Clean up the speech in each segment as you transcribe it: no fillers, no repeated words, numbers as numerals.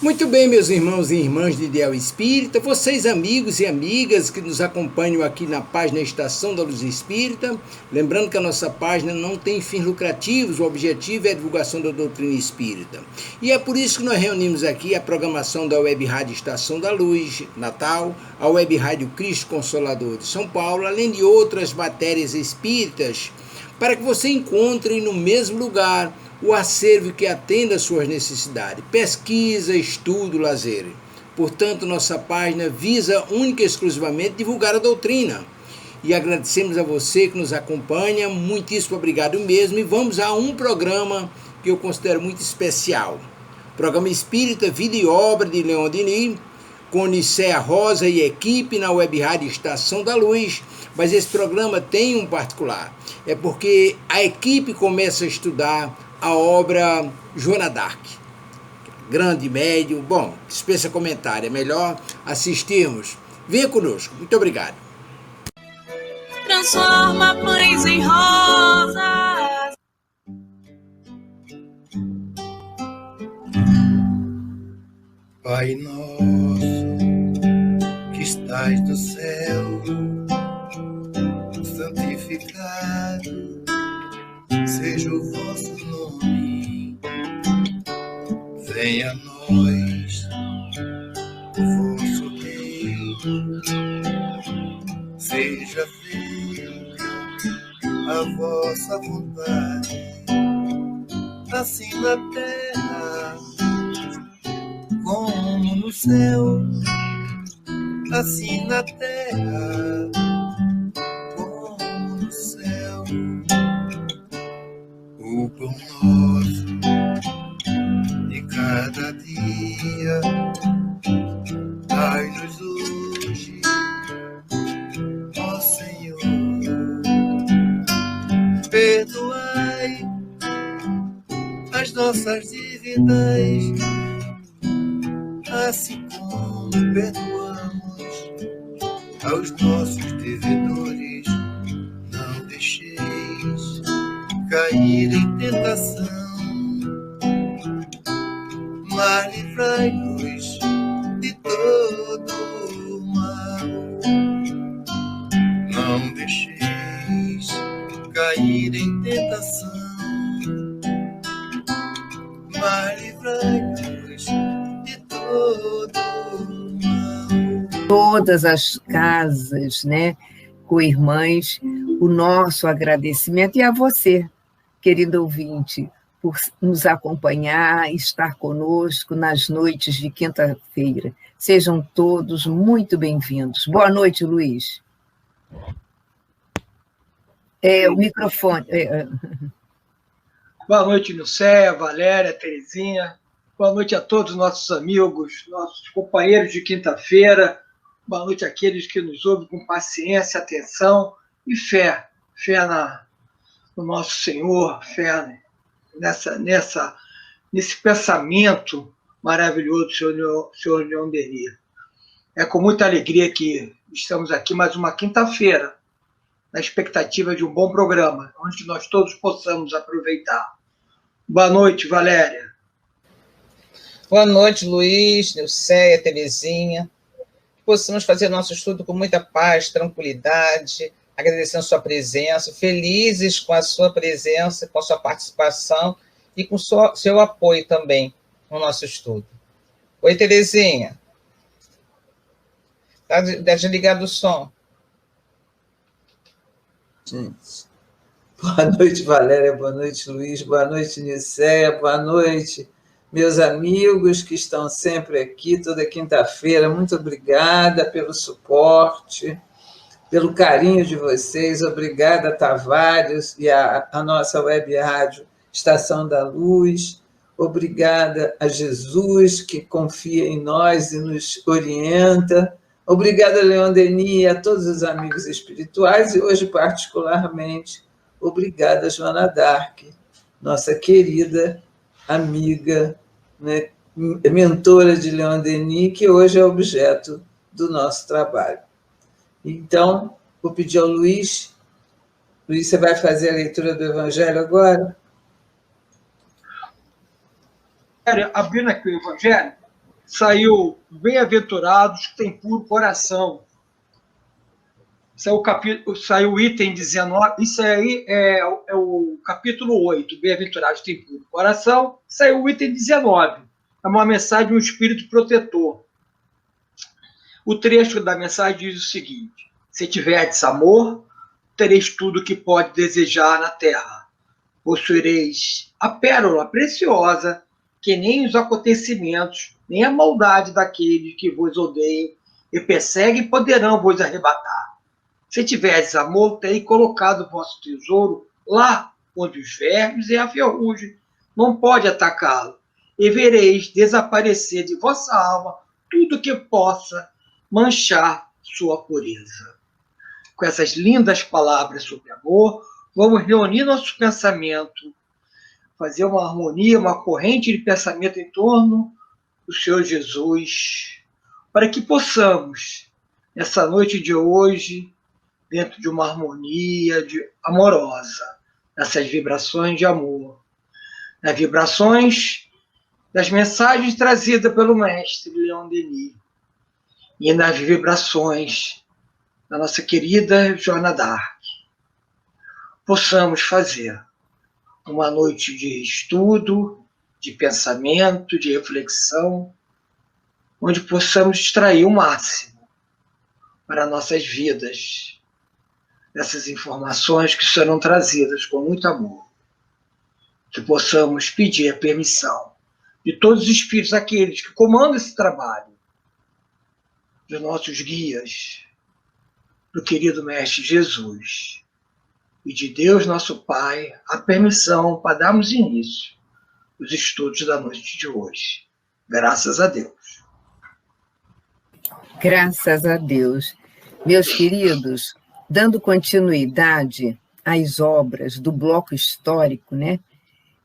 Muito bem, meus irmãos e irmãs de Ideal Espírita, vocês amigos e amigas que nos acompanham aqui na página Estação da Luz Espírita, lembrando que a nossa página não tem fins lucrativos, o objetivo é a divulgação da doutrina espírita. E é por isso que nós reunimos aqui a programação da Web Rádio Estação da Luz, Natal, a Web Rádio Cristo Consolador de São Paulo, além de outras matérias espíritas, para que você encontre no mesmo lugar o acervo que atenda às suas necessidades, pesquisa, estudo, lazer. Portanto, nossa página visa única e exclusivamente divulgar a doutrina. E agradecemos a você que nos acompanha, muitíssimo obrigado mesmo, e vamos a um programa que eu considero muito especial. Programa Espírita, Vida e Obra de Leon Denis, com Nicéia Rosa e equipe na Web Rádio Estação da Luz, mas esse programa tem um particular, é porque a equipe começa a estudar a obra Joana d'Arc, grande, médio, bom, dispensa comentário, é melhor assistirmos. Venha conosco, muito obrigado. Transforma pães em rosas. Pai nosso, que estás no céu, santificado seja o vosso nome, venha a nós o vosso reino, seja feita a vossa vontade, assim na terra como no céu, assim na terra como no céu. O pão nosso de cada dia dai-nos hoje, ó Senhor. Perdoai as nossas dívidas, assim como perdoamos aos nossos devedores. Não deixeis cair em tentação, mas livrai-nos de todo o mal. Não deixeis cair em tentação, mas livrai-nos de todo o mal. Todas as casas, né, co-irmãs, o nosso agradecimento, e a você, querido ouvinte, por nos acompanhar, estar conosco nas noites de quinta-feira. Sejam todos muito bem-vindos. Boa noite, Luiz. O microfone. Boa noite, Nicéia, Valéria, Terezinha. Boa noite a todos os nossos amigos, nossos companheiros de quinta-feira. Boa noite àqueles que nos ouvem com paciência, atenção e fé. Fé no nosso Senhor, fé nesse pensamento maravilhoso do Senhor Leon Denis. É com muita alegria que estamos aqui mais uma quinta-feira, na expectativa de um bom programa, onde nós todos possamos aproveitar. Boa noite, Valéria. Boa noite, Luiz, Nilceia, Terezinha. Que possamos fazer nosso estudo com muita paz, tranquilidade, agradecendo a sua presença, felizes com a sua presença, com a sua participação e com o seu apoio também no nosso estudo. Oi, Terezinha. Está desligado o som. Gente. Boa noite, Valéria, boa noite, Luiz, boa noite, Nicéia, boa noite, meus amigos que estão sempre aqui toda quinta-feira. Muito obrigada pelo suporte, pelo carinho de vocês. Obrigada, Tavares, e a nossa web rádio Estação da Luz. Obrigada a Jesus, que confia em nós e nos orienta. Obrigada, Leon Denis, e a todos os amigos espirituais, e hoje, particularmente, obrigada, Joana d'Arc, nossa querida amiga, né, mentora de Leon Denis, que hoje é objeto do nosso trabalho. Então, vou pedir ao Luiz. Luiz, você vai fazer a leitura do Evangelho agora? Abrindo aqui o Evangelho, saiu Bem-aventurados que têm puro coração. Saiu o item 19, isso aí é o capítulo 8, Bem-aventurados que têm puro coração. Saiu o item 19, é uma mensagem de um espírito protetor. O trecho da mensagem diz o seguinte: se tiverdes amor, tereis tudo o que pode desejar na terra. Possuireis a pérola preciosa, que nem os acontecimentos, nem a maldade daqueles que vos odeiam e perseguem poderão vos arrebatar. Se tiverdes amor, tereis colocado o vosso tesouro lá onde os vermes e a ferrugem não pode atacá-lo, e vereis desaparecer de vossa alma tudo que possa manchar sua pureza. Com essas lindas palavras sobre amor, vamos reunir nosso pensamento, fazer uma harmonia, uma corrente de pensamento em torno do Senhor Jesus, para que possamos, nessa noite de hoje, dentro de uma harmonia amorosa, nessas vibrações de amor, nas vibrações das mensagens trazidas pelo mestre Leon Denis, e nas vibrações da nossa querida Joana d'Arc, possamos fazer uma noite de estudo, de pensamento, de reflexão, onde possamos extrair o máximo para nossas vidas dessas informações que serão trazidas com muito amor. Que possamos pedir a permissão de todos os espíritos, aqueles que comandam esse trabalho, dos nossos guias, do querido Mestre Jesus, e de Deus nosso Pai, a permissão para darmos início aos estudos da noite de hoje. Graças a Deus. Graças a Deus. Meus queridos, dando continuidade às obras do bloco histórico, né?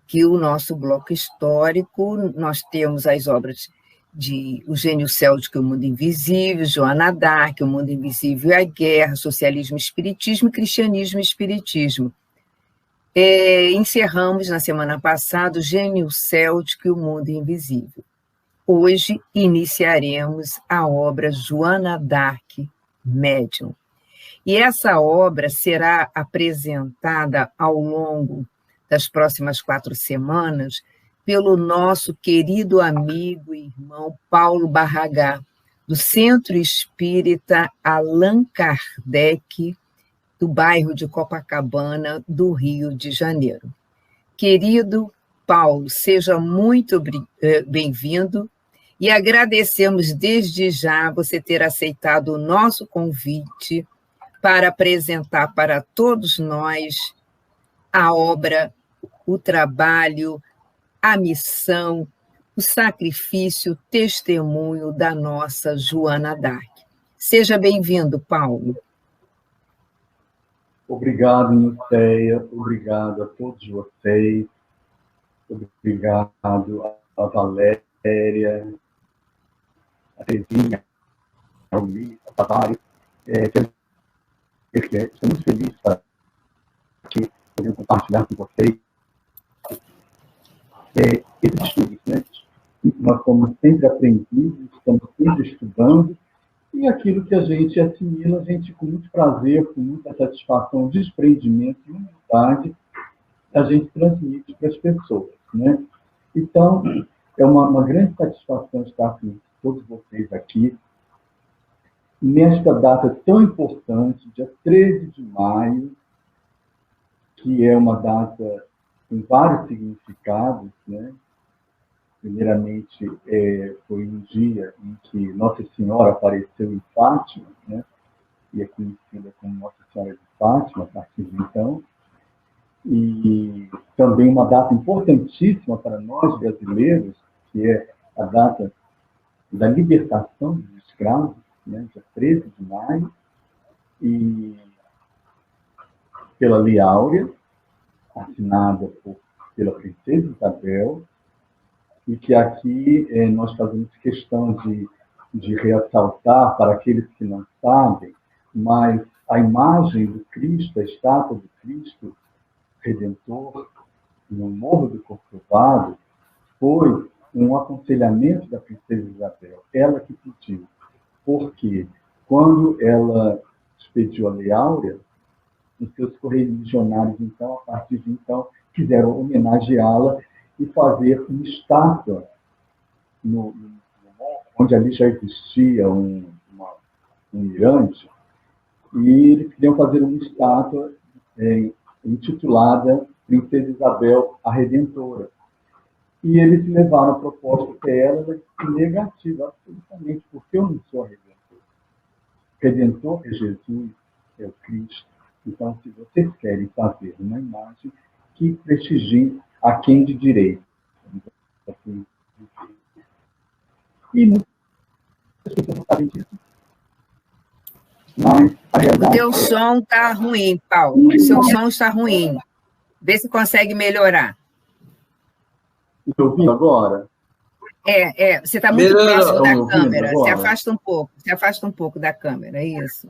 Que o nosso bloco histórico, nós temos as obras de O Gênio Céltico e o Mundo Invisível, Joana d'Arc, O Mundo Invisível e a Guerra, Socialismo e Espiritismo, Cristianismo e Espiritismo. Encerramos na semana passada O Gênio Céltico e o Mundo Invisível. Hoje iniciaremos a obra Joana d'Arc, Médium. E essa obra será apresentada ao longo das próximas 4 semanas pelo nosso querido amigo e irmão Paulo Barragán, do Centro Espírita Allan Kardec, do bairro de Copacabana, do Rio de Janeiro. Querido Paulo, seja muito bem-vindo e agradecemos desde já você ter aceitado o nosso convite para apresentar para todos nós a obra, o trabalho, a missão, o sacrifício, o testemunho da nossa Joana d'Arc. Seja bem-vindo, Paulo. Obrigado, Nilceia, obrigado a todos vocês, obrigado a Valéria, a Terezinha, a Luiz, a Tavares, estou muito feliz de estar aqui, podendo compartilhar com vocês esses estudos, né? Nós somos sempre aprendizes, estamos sempre estudando, e aquilo que a gente assimila, a gente com muito prazer, com muita satisfação, desprendimento e humildade, a gente transmite para as pessoas, né? Então, é uma grande satisfação estar com todos vocês aqui, nesta data tão importante, dia 13 de maio, que é uma data com vários significados, né? Primeiramente, foi um dia em que Nossa Senhora apareceu em Fátima, né? E é conhecida como Nossa Senhora de Fátima, a partir de então. E também uma data importantíssima para nós brasileiros, que é a data da libertação dos escravos, né? Dia 13 de maio, e pela Lei Áurea, assinada pela Princesa Isabel, e que aqui nós fazemos questão de ressaltar para aqueles que não sabem, mas a imagem do Cristo, a estátua do Cristo Redentor, no Morro do Corcovado, foi um aconselhamento da princesa Isabel, ela que pediu, porque quando ela expediu a Lei Áurea, os seus correligionários, então, a partir de então, quiseram homenageá-la e fazer uma estátua onde ali já existia um mirante, e eles queriam fazer uma estátua intitulada Princesa Isabel, a Redentora. E eles levaram a proposta para ela negativa, absolutamente, porque eu não sou a Redentora. Redentor é Jesus, é o Cristo. Então, se vocês querem fazer uma imagem que prestigie a quem de direito. E muitas pessoas não sabem disso. Mas a O realidade teu som está ruim, Paulo. O seu som está ruim. Vê se consegue melhorar. Estou ouvindo agora? Você está muito Melhorou. próximo da Estão me ouvindo câmera. agora? Se afasta um pouco da câmera, isso.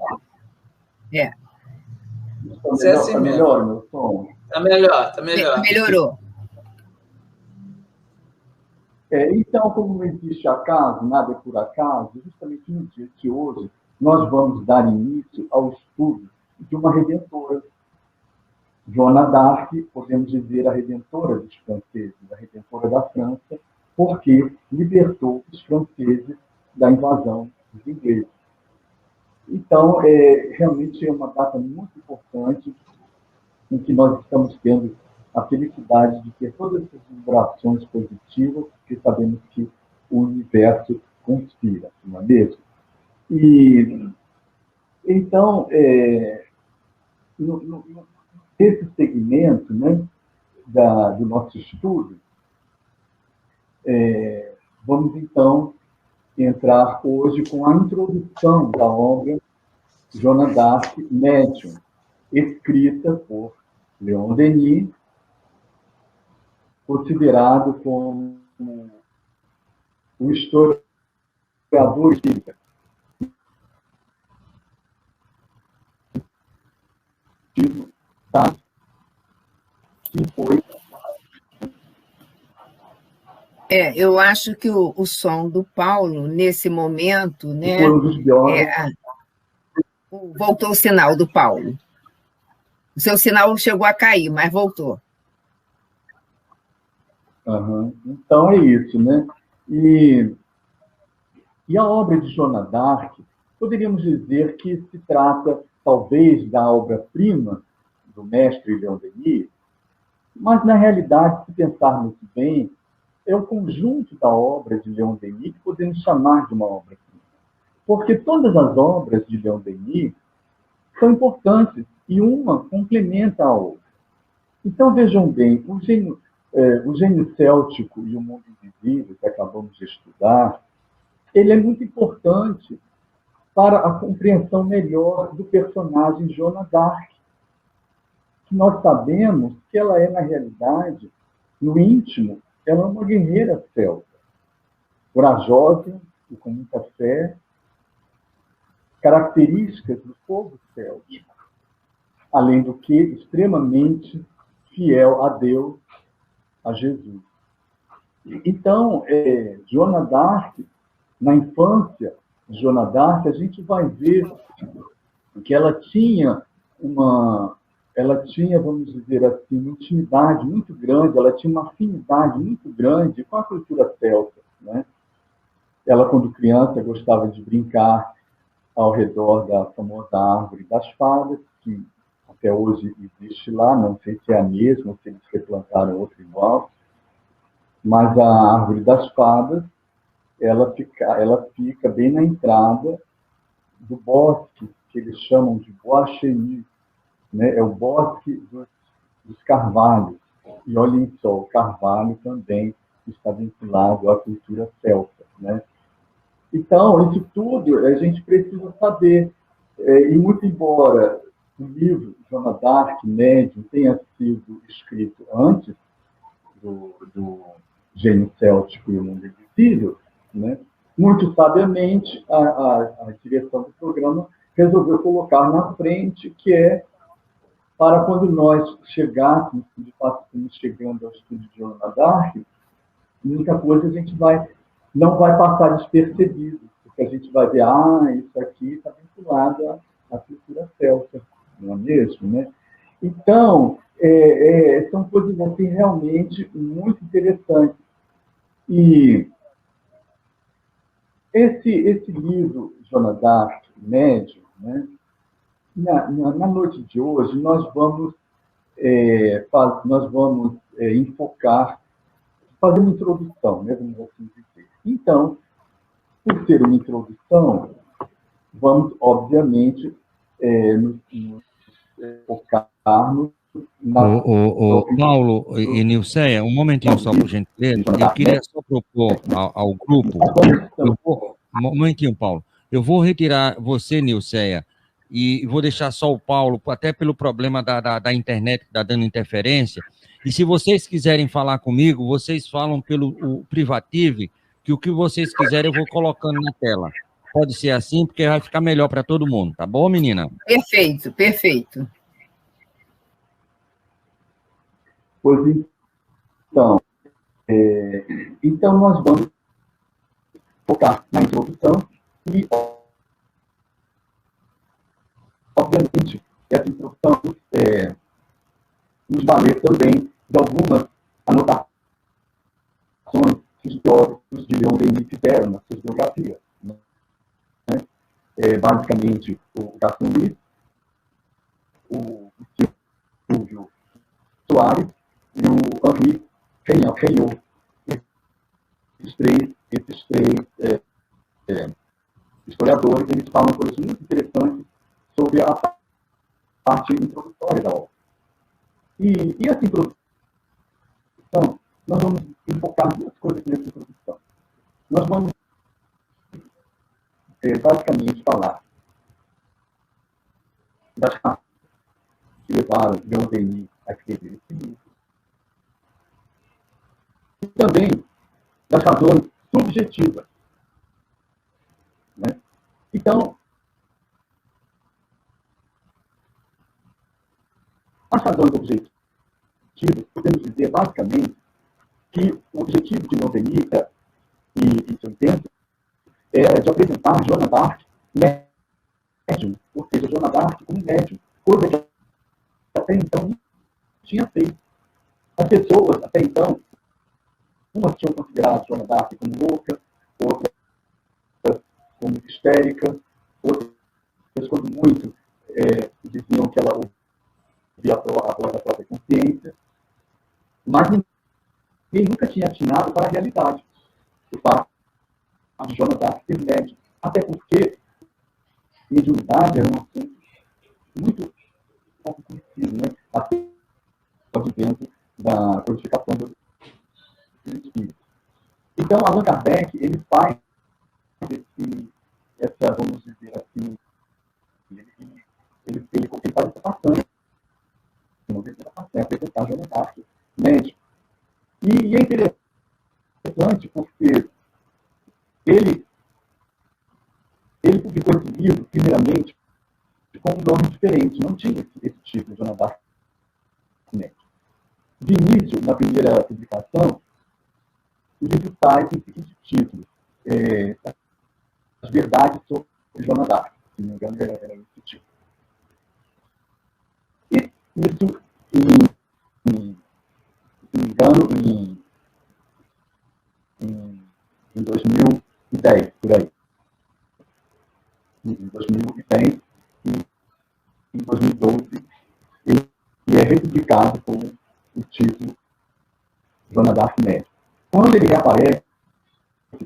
Isso é assim Está mesmo. melhor o meu som? Está melhor, está melhor. Melhorou. Então, como não existe acaso, nada é por acaso, justamente no dia de hoje, nós vamos dar início ao estudo de uma redentora. Joana d'Arc, podemos dizer a redentora dos franceses, a redentora da França, porque libertou os franceses da invasão dos ingleses. Então, realmente é uma data muito importante em que nós estamos tendo a felicidade de ter todas essas vibrações positivas, porque sabemos que o universo conspira, não é mesmo? E, então, nesse segmento, né, do nosso estudo, vamos, então, entrar hoje com a introdução da obra Joana d'Arc, Médium, escrita por Leon Denis, considerado como o historiador espírita. Que foi. Eu acho que o som do Paulo, nesse momento, né? Foi um dos biólogos. Voltou o sinal do Paulo. O seu sinal chegou a cair, mas voltou. Uhum. Então é isso, né? E a obra de Joana d'Arc, poderíamos dizer que se trata, talvez, da obra-prima do mestre Leon Denis, mas, na realidade, se pensarmos bem, é o conjunto da obra de Leon Denis que podemos chamar de uma obra-prima. Porque todas as obras de Leon Denis são importantes e uma complementa a outra. Então, vejam bem, o gênio céltico e o mundo invisível, que acabamos de estudar, ele é muito importante para a compreensão melhor do personagem Joana d'Arc, que nós sabemos que ela é, na realidade, no íntimo, ela é uma guerreira celta, corajosa e com muita fé, características do povo céltico, além do que extremamente fiel a Deus, a Jesus. Então, Joana d'Arc, na infância de Joana d'Arc, a gente vai ver que ela tinha, vamos dizer assim, uma intimidade muito grande, ela tinha uma afinidade muito grande com a cultura celta, né? Ela, quando criança, gostava de brincar ao redor da famosa árvore das fadas, que até hoje existe lá, não sei se é a mesma, se eles replantaram outra igual, mas a árvore das fadas, ela fica bem na entrada do bosque, que eles chamam de Bois-Chenille, né? É o bosque dos carvalhos. E olhem só, o carvalho também está vinculado à cultura celta, né? Então, isso tudo a gente precisa saber. E muito embora o livro Joana d'Arc, Médium, tenha sido escrito antes do Gênio Céltico e o Mundo Invisível, né? Muito sabiamente, a direção do programa resolveu colocar na frente, que é para quando nós chegássemos, de fato, estamos chegando ao estudo de Joana d'Arc, muita coisa a gente não vai passar despercebido, porque a gente vai ver, isso aqui está vinculado à cultura celta, não é mesmo, né? Então, são coisas assim, realmente muito interessantes. E esse livro, Joana d'Arc, Médium, né? Na noite de hoje, nós vamos enfocar, fazer uma introdução, né, vamos assim dizer. Então, por ser uma introdução, vamos, obviamente, nos focar Paulo e Nilceia, um momentinho só, por gentileza. Eu queria só propor ao grupo. Um momentinho, Paulo. Eu vou retirar você, Nilceia, e vou deixar só o Paulo, até pelo problema da internet que está dando interferência. E se vocês quiserem falar comigo, vocês falam pelo Privative, que o que vocês quiserem eu vou colocando na tela. Pode ser assim, porque vai ficar melhor para todo mundo, tá bom, menina? Perfeito, perfeito. Pois então nós vamos focar na introdução e, obviamente, essa introdução nos valer também de algumas anotações que os biógrafos de Leon Denis fizeram nas suas biografias. Né? Basicamente, o Gaston Luiz, o Silvio Soares e o Henri Regnault. Esses três historiadores, eles falam coisas muito interessantes sobre a parte introdutória da obra. E essa introdução, nós vamos enfocar duas coisas nessa introdução. Nós vamos, basicamente, falar das razões que levaram Leon Denis a escrever esse livro. E também das razões subjetivas. Né? Então, as razões objetivas, podemos dizer, basicamente, que o objetivo de Leon Denis e seu intento era de apresentar Joana d'Arc médium, ou seja, Joana d'Arc como médium, coisa que até então não tinha feito. As pessoas, até então, umas tinham considerado Joana d'Arc como louca, outras como histérica, outras, quando muito, diziam que ela ouvia a voz da própria consciência, mas ninguém nunca tinha atinado para a realidade do fato de Joana d'Arc ser médium, até porque mediunidade era um assunto muito pouco conhecido, né? Até o advento da codificação do Espírito. Então, Allan Kardec, ele faz vamos dizer assim, ele faz essa passagem, apresentar a Joana d'Arc médium. E é interessante porque ele publicou esse livro, primeiramente, com um nome diferente, não tinha esse título, Joana d'Arc médium. De início, na primeira publicação, o livro sai com o seguinte título: As Verdades sobre Joana d'Arc. Se não me engano, era esse título. E isso, se não me engano, em 2010, por aí. Em 2010 e em 2012, ele é republicado com o título Joana d'Arc médium. Quando ele reaparece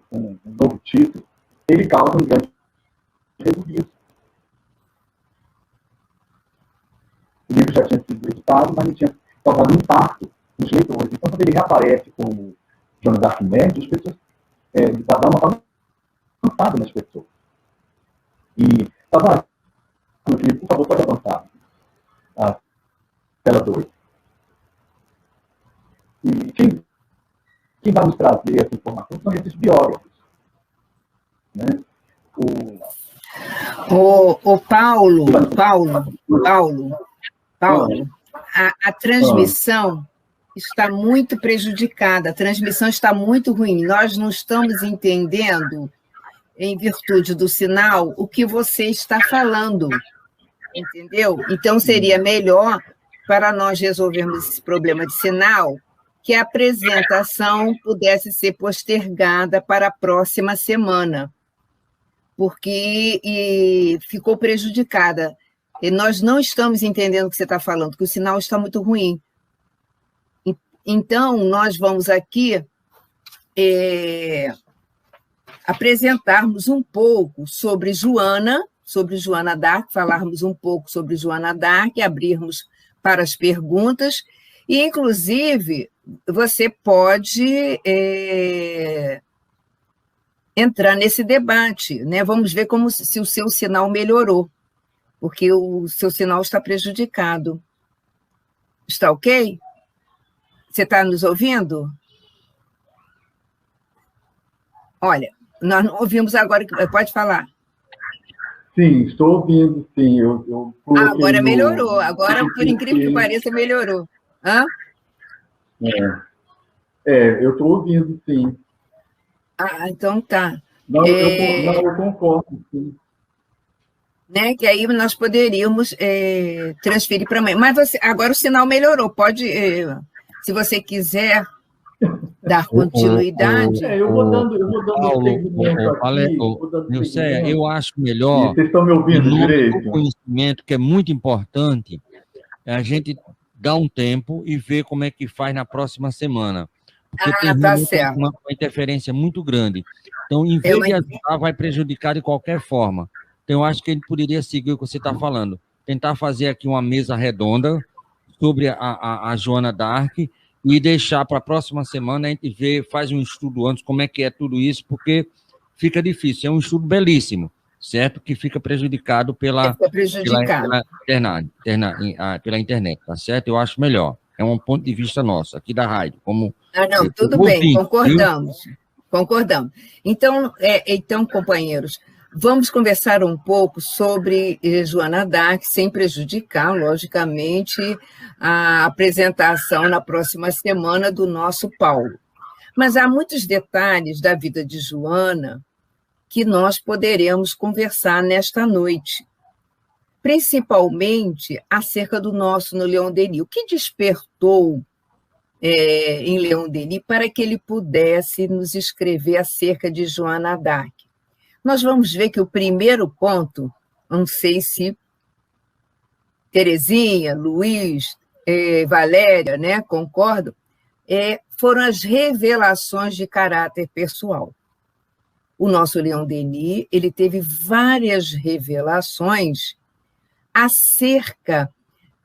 com um novo título, ele causa um grande rebuliço. O livro já tinha sido editado, mas não tinha causado impacto nos leitores. Então, quando ele reaparece como Joana d'Arc médium, as pessoas dá uma avançada nas pessoas. E, Tavares, por favor, pode avançar. A tela 2. E quem vai nos trazer essa informação são esses biógrafos. Né? Paulo, a transmissão está muito prejudicada, a transmissão está muito ruim. Nós não estamos entendendo, em virtude do sinal, o que você está falando, entendeu? Então, seria melhor, para nós resolvermos esse problema de sinal, que a apresentação pudesse ser postergada para a próxima semana, porque ficou prejudicada. E nós não estamos entendendo o que você está falando, porque o sinal está muito ruim. Então, nós vamos aqui apresentarmos um pouco sobre Joana d'Arc, falarmos um pouco sobre Joana d'Arc, abrirmos para as perguntas, e, inclusive, você pode entrar nesse debate, né? Vamos ver se o seu sinal melhorou, porque o seu sinal está prejudicado. Está ok? Você está nos ouvindo? Olha, nós não ouvimos agora. Pode falar. Sim, estou ouvindo, sim. Agora melhorou. Agora, por incrível que pareça, melhorou. Hã? Eu estou ouvindo, sim. Então tá. Não, eu concordo, sim. Né, que aí nós poderíamos transferir para amanhã. Mas agora o sinal melhorou. Pode, se você quiser dar continuidade. Eu vou dando segmento aqui. Nilceia, eu acho melhor. Vocês estão me ouvindo direito? O conhecimento, que é muito importante, a gente dá um tempo e ver como é que faz na próxima semana. Porque tem uma interferência muito grande. Então, em vez de ajudar, vai prejudicar de qualquer forma. Então, eu acho que ele poderia seguir o que você está falando. Tentar fazer aqui uma mesa redonda sobre a Joana d'Arc e deixar para a próxima semana a gente ver, faz um estudo antes, como é que é tudo isso, porque fica difícil. É um estudo belíssimo, certo? Que fica prejudicado pela internet, tá certo? Eu acho melhor. É um ponto de vista nosso, aqui da rádio. Tudo bem, concordamos. Então, companheiros, vamos conversar um pouco sobre Joana d'Arc, sem prejudicar, logicamente, a apresentação na próxima semana do nosso Paulo. Mas há muitos detalhes da vida de Joana que nós poderemos conversar nesta noite, principalmente acerca do nosso no Leon Denis. O que despertou em Leon Denis para que ele pudesse nos escrever acerca de Joana d'Arc? Nós vamos ver que o primeiro ponto, não sei se Terezinha, Luiz, Valéria, né, concordam, foram as revelações de caráter pessoal. O nosso Leon Denis, ele teve várias revelações acerca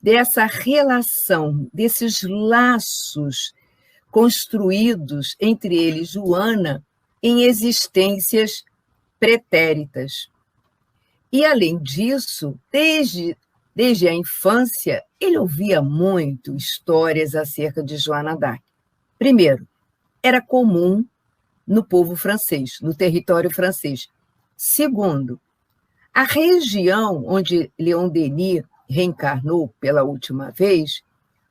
dessa relação, desses laços construídos entre ele e Joana em existências pretéritas. E, além disso, desde a infância, ele ouvia muito histórias acerca de Joana d'Arc. Primeiro, era comum no povo francês, no território francês. Segundo, a região onde Leon Denis reencarnou pela última vez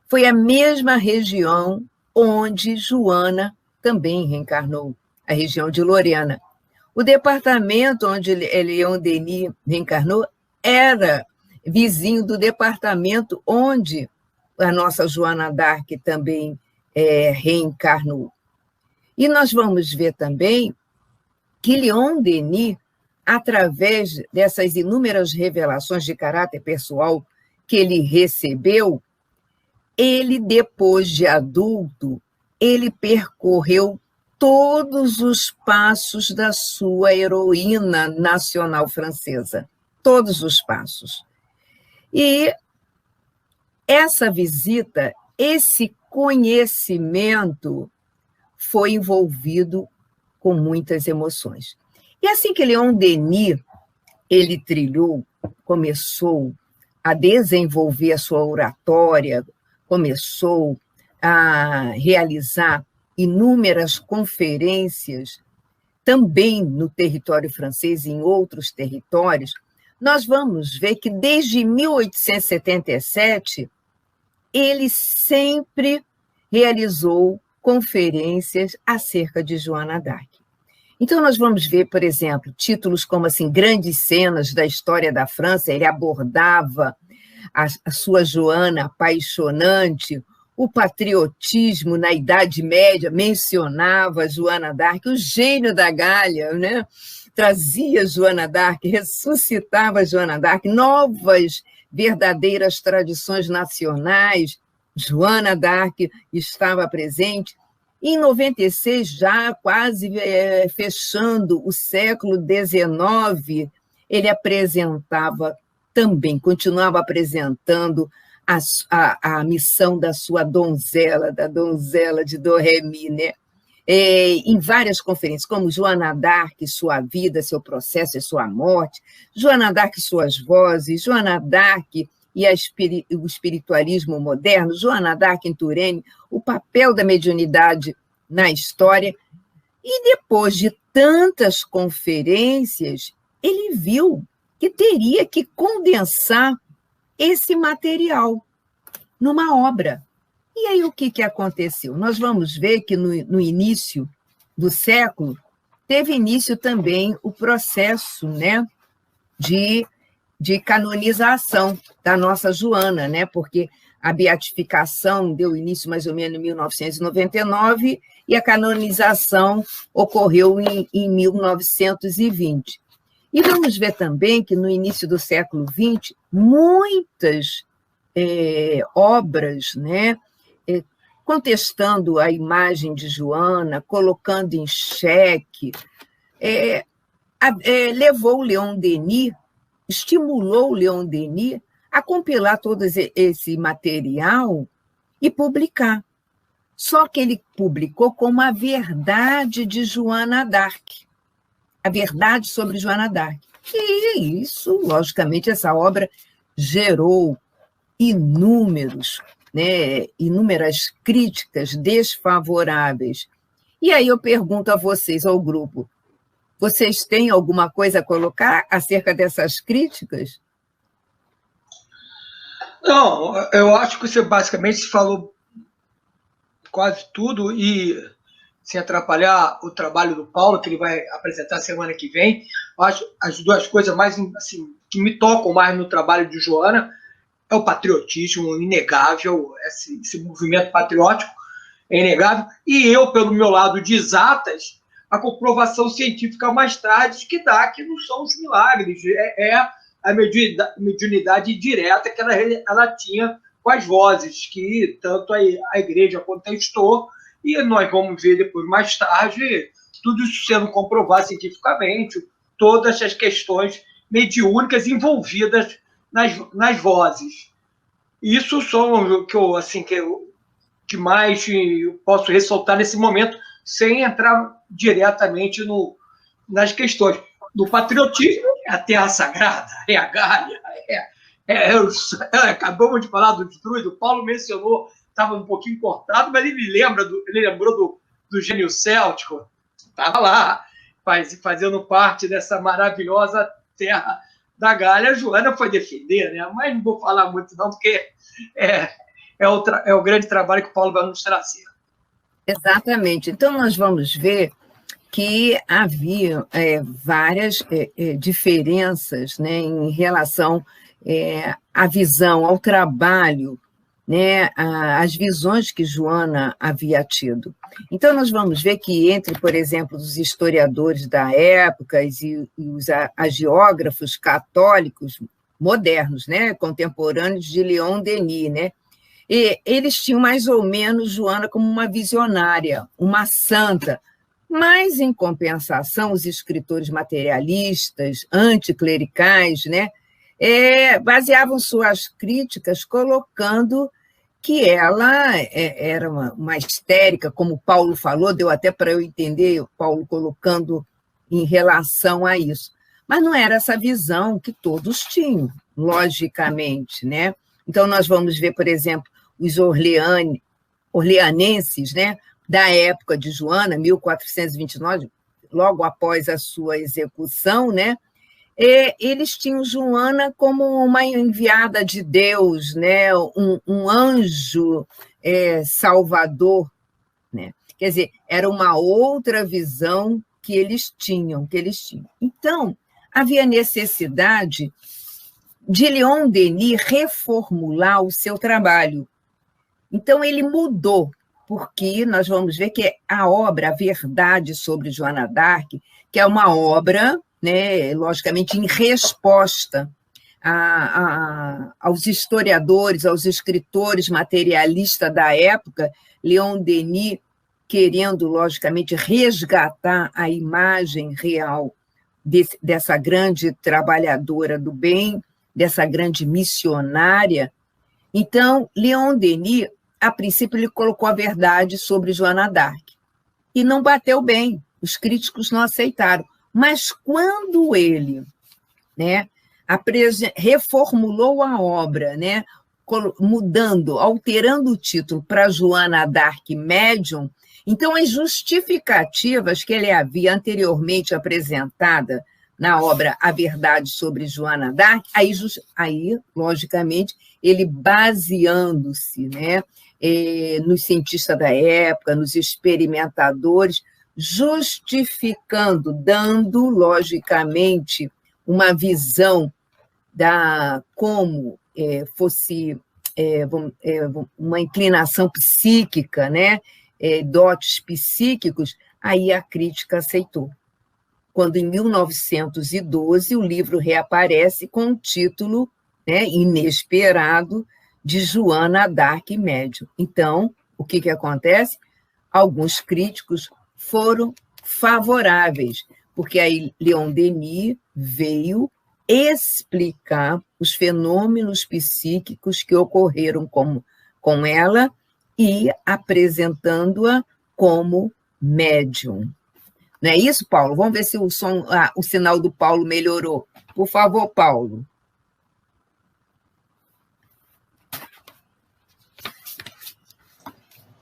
foi a mesma região onde Joana também reencarnou, a região de Lorena. O departamento onde Leon Denis reencarnou era vizinho do departamento onde a nossa Joana d'Arc também reencarnou. E nós vamos ver também que Leon Denis, através dessas inúmeras revelações de caráter pessoal que ele recebeu, ele, depois de adulto, ele percorreu todos os passos da sua heroína nacional francesa. Todos os passos. E essa visita, esse conhecimento foi envolvido com muitas emoções. E assim que Leon Denis, ele começou a desenvolver a sua oratória, começou a realizar inúmeras conferências, também no território francês e em outros territórios, nós vamos ver que desde 1877 ele sempre realizou conferências acerca de Joana d'Arc. Então, nós vamos ver, por exemplo, títulos como assim, Grandes Cenas da História da França. Ele abordava a sua Joana apaixonante, o patriotismo na Idade Média, mencionava Joana d'Arc, o gênio da Galha, né? Trazia Joana d'Arc, ressuscitava Joana d'Arc, novas, verdadeiras tradições nacionais. Joana d'Arc estava presente. Em 96, já quase fechando o século XIX, ele apresentava também, continuava apresentando a missão da sua donzela, da donzela de Do Ré Mi, né? Em várias conferências, como Joana d'Arc, sua vida, seu processo e sua morte, Joana d'Arc, suas vozes, Joana d'Arc e o espiritualismo moderno, Joana d'Arc em Touraine, o papel da mediunidade na história. E depois de tantas conferências, ele viu que teria que condensar esse material numa obra. E aí o que aconteceu? Nós vamos ver que no início do século teve início também o processo, né, de canonização da nossa Joana, né, porque a beatificação deu início mais ou menos em 1999 e a canonização ocorreu em 1920. E vamos ver também que no início do século XX, muitas obras, né, contestando a imagem de Joana, colocando em xeque, levou o Leon Denis, estimulou o Leon Denis a compilar todo esse material e publicar. Só que ele publicou como a verdade de Joana d'Arc, a verdade sobre Joana d'Arc. E isso, logicamente, essa obra gerou inúmeras críticas desfavoráveis. E aí eu pergunto a vocês, ao grupo, vocês têm alguma coisa a colocar acerca dessas críticas? Não, eu acho que você basicamente falou quase tudo e, sem atrapalhar o trabalho do Paulo, que ele vai apresentar semana que vem, eu acho as duas coisas mais assim, que me tocam mais no trabalho de Joana é o patriotismo inegável, esse movimento patriótico é inegável, e eu, pelo meu lado de exatas, a comprovação científica mais tarde que dá que não são os milagres, a mediunidade direta que ela tinha com as vozes, que tanto a igreja contestou, e nós vamos ver depois, mais tarde, tudo isso sendo comprovado cientificamente, todas as questões mediúnicas envolvidas nas vozes. Isso são o que mais posso ressaltar nesse momento, sem entrar diretamente nas questões. Do patriotismo, é a terra sagrada, é a Gália, acabamos de falar do druido, o Paulo mencionou, estava um pouquinho cortado, mas ele lembrou do gênio céltico, estava lá, fazendo parte dessa maravilhosa terra da Gália. A Joana foi defender, né? Mas não vou falar muito não, porque é o grande trabalho que o Paulo vai nos trazer. Exatamente. Então, nós vamos ver que havia várias diferenças, né, em relação à visão, ao trabalho, né, às visões que Joana havia tido. Então, nós vamos ver que entre, por exemplo, os historiadores da época e os agiógrafos católicos modernos, né, contemporâneos de Leon Denis, né, e eles tinham mais ou menos Joana como uma visionária, uma santa, mas, em compensação, os escritores materialistas, anticlericais, né, baseavam suas críticas colocando que ela era uma histérica, como Paulo falou, deu até para eu entender, Paulo colocando em relação a isso. Mas não era essa visão que todos tinham, logicamente, né? Então, nós vamos ver, por exemplo, os orleanenses, né, da época de Joana, 1429, logo após a sua execução, né, eles tinham Joana como uma enviada de Deus, né? Um anjo salvador, né? Quer dizer, era uma outra visão que eles tinham. Então, havia necessidade de Leon Denis reformular o seu trabalho. Então, ele mudou, porque nós vamos ver que a obra A Verdade sobre Joana d'Arc, que é uma obra, né, logicamente, em resposta aos historiadores, aos escritores materialistas da época, Leon Denis querendo, logicamente, resgatar a imagem real dessa grande trabalhadora do bem, dessa grande missionária. Então, Leon Denis, a princípio, ele colocou A Verdade sobre Joana d'Arc, e não bateu bem, os críticos não aceitaram. Mas quando ele, né, reformulou a obra, né, mudando, alterando o título para Joana d'Arc Médium, então as justificativas que ele havia anteriormente apresentada na obra A Verdade sobre Joana d'Arc, aí, logicamente, ele baseando-se, né, nos cientistas da época, nos experimentadores, justificando, dando, logicamente, uma visão como fosse uma inclinação psíquica, né, dotes psíquicos, aí a crítica aceitou. Quando, em 1912, o livro reaparece com o título, né, inesperado de Joana d'Arc Médium. Então, o que acontece? Alguns críticos foram favoráveis, porque aí Leon Denis veio explicar os fenômenos psíquicos que ocorreram com ela e apresentando-a como médium. Não é isso, Paulo? Vamos ver se o sinal do Paulo melhorou. Por favor, Paulo.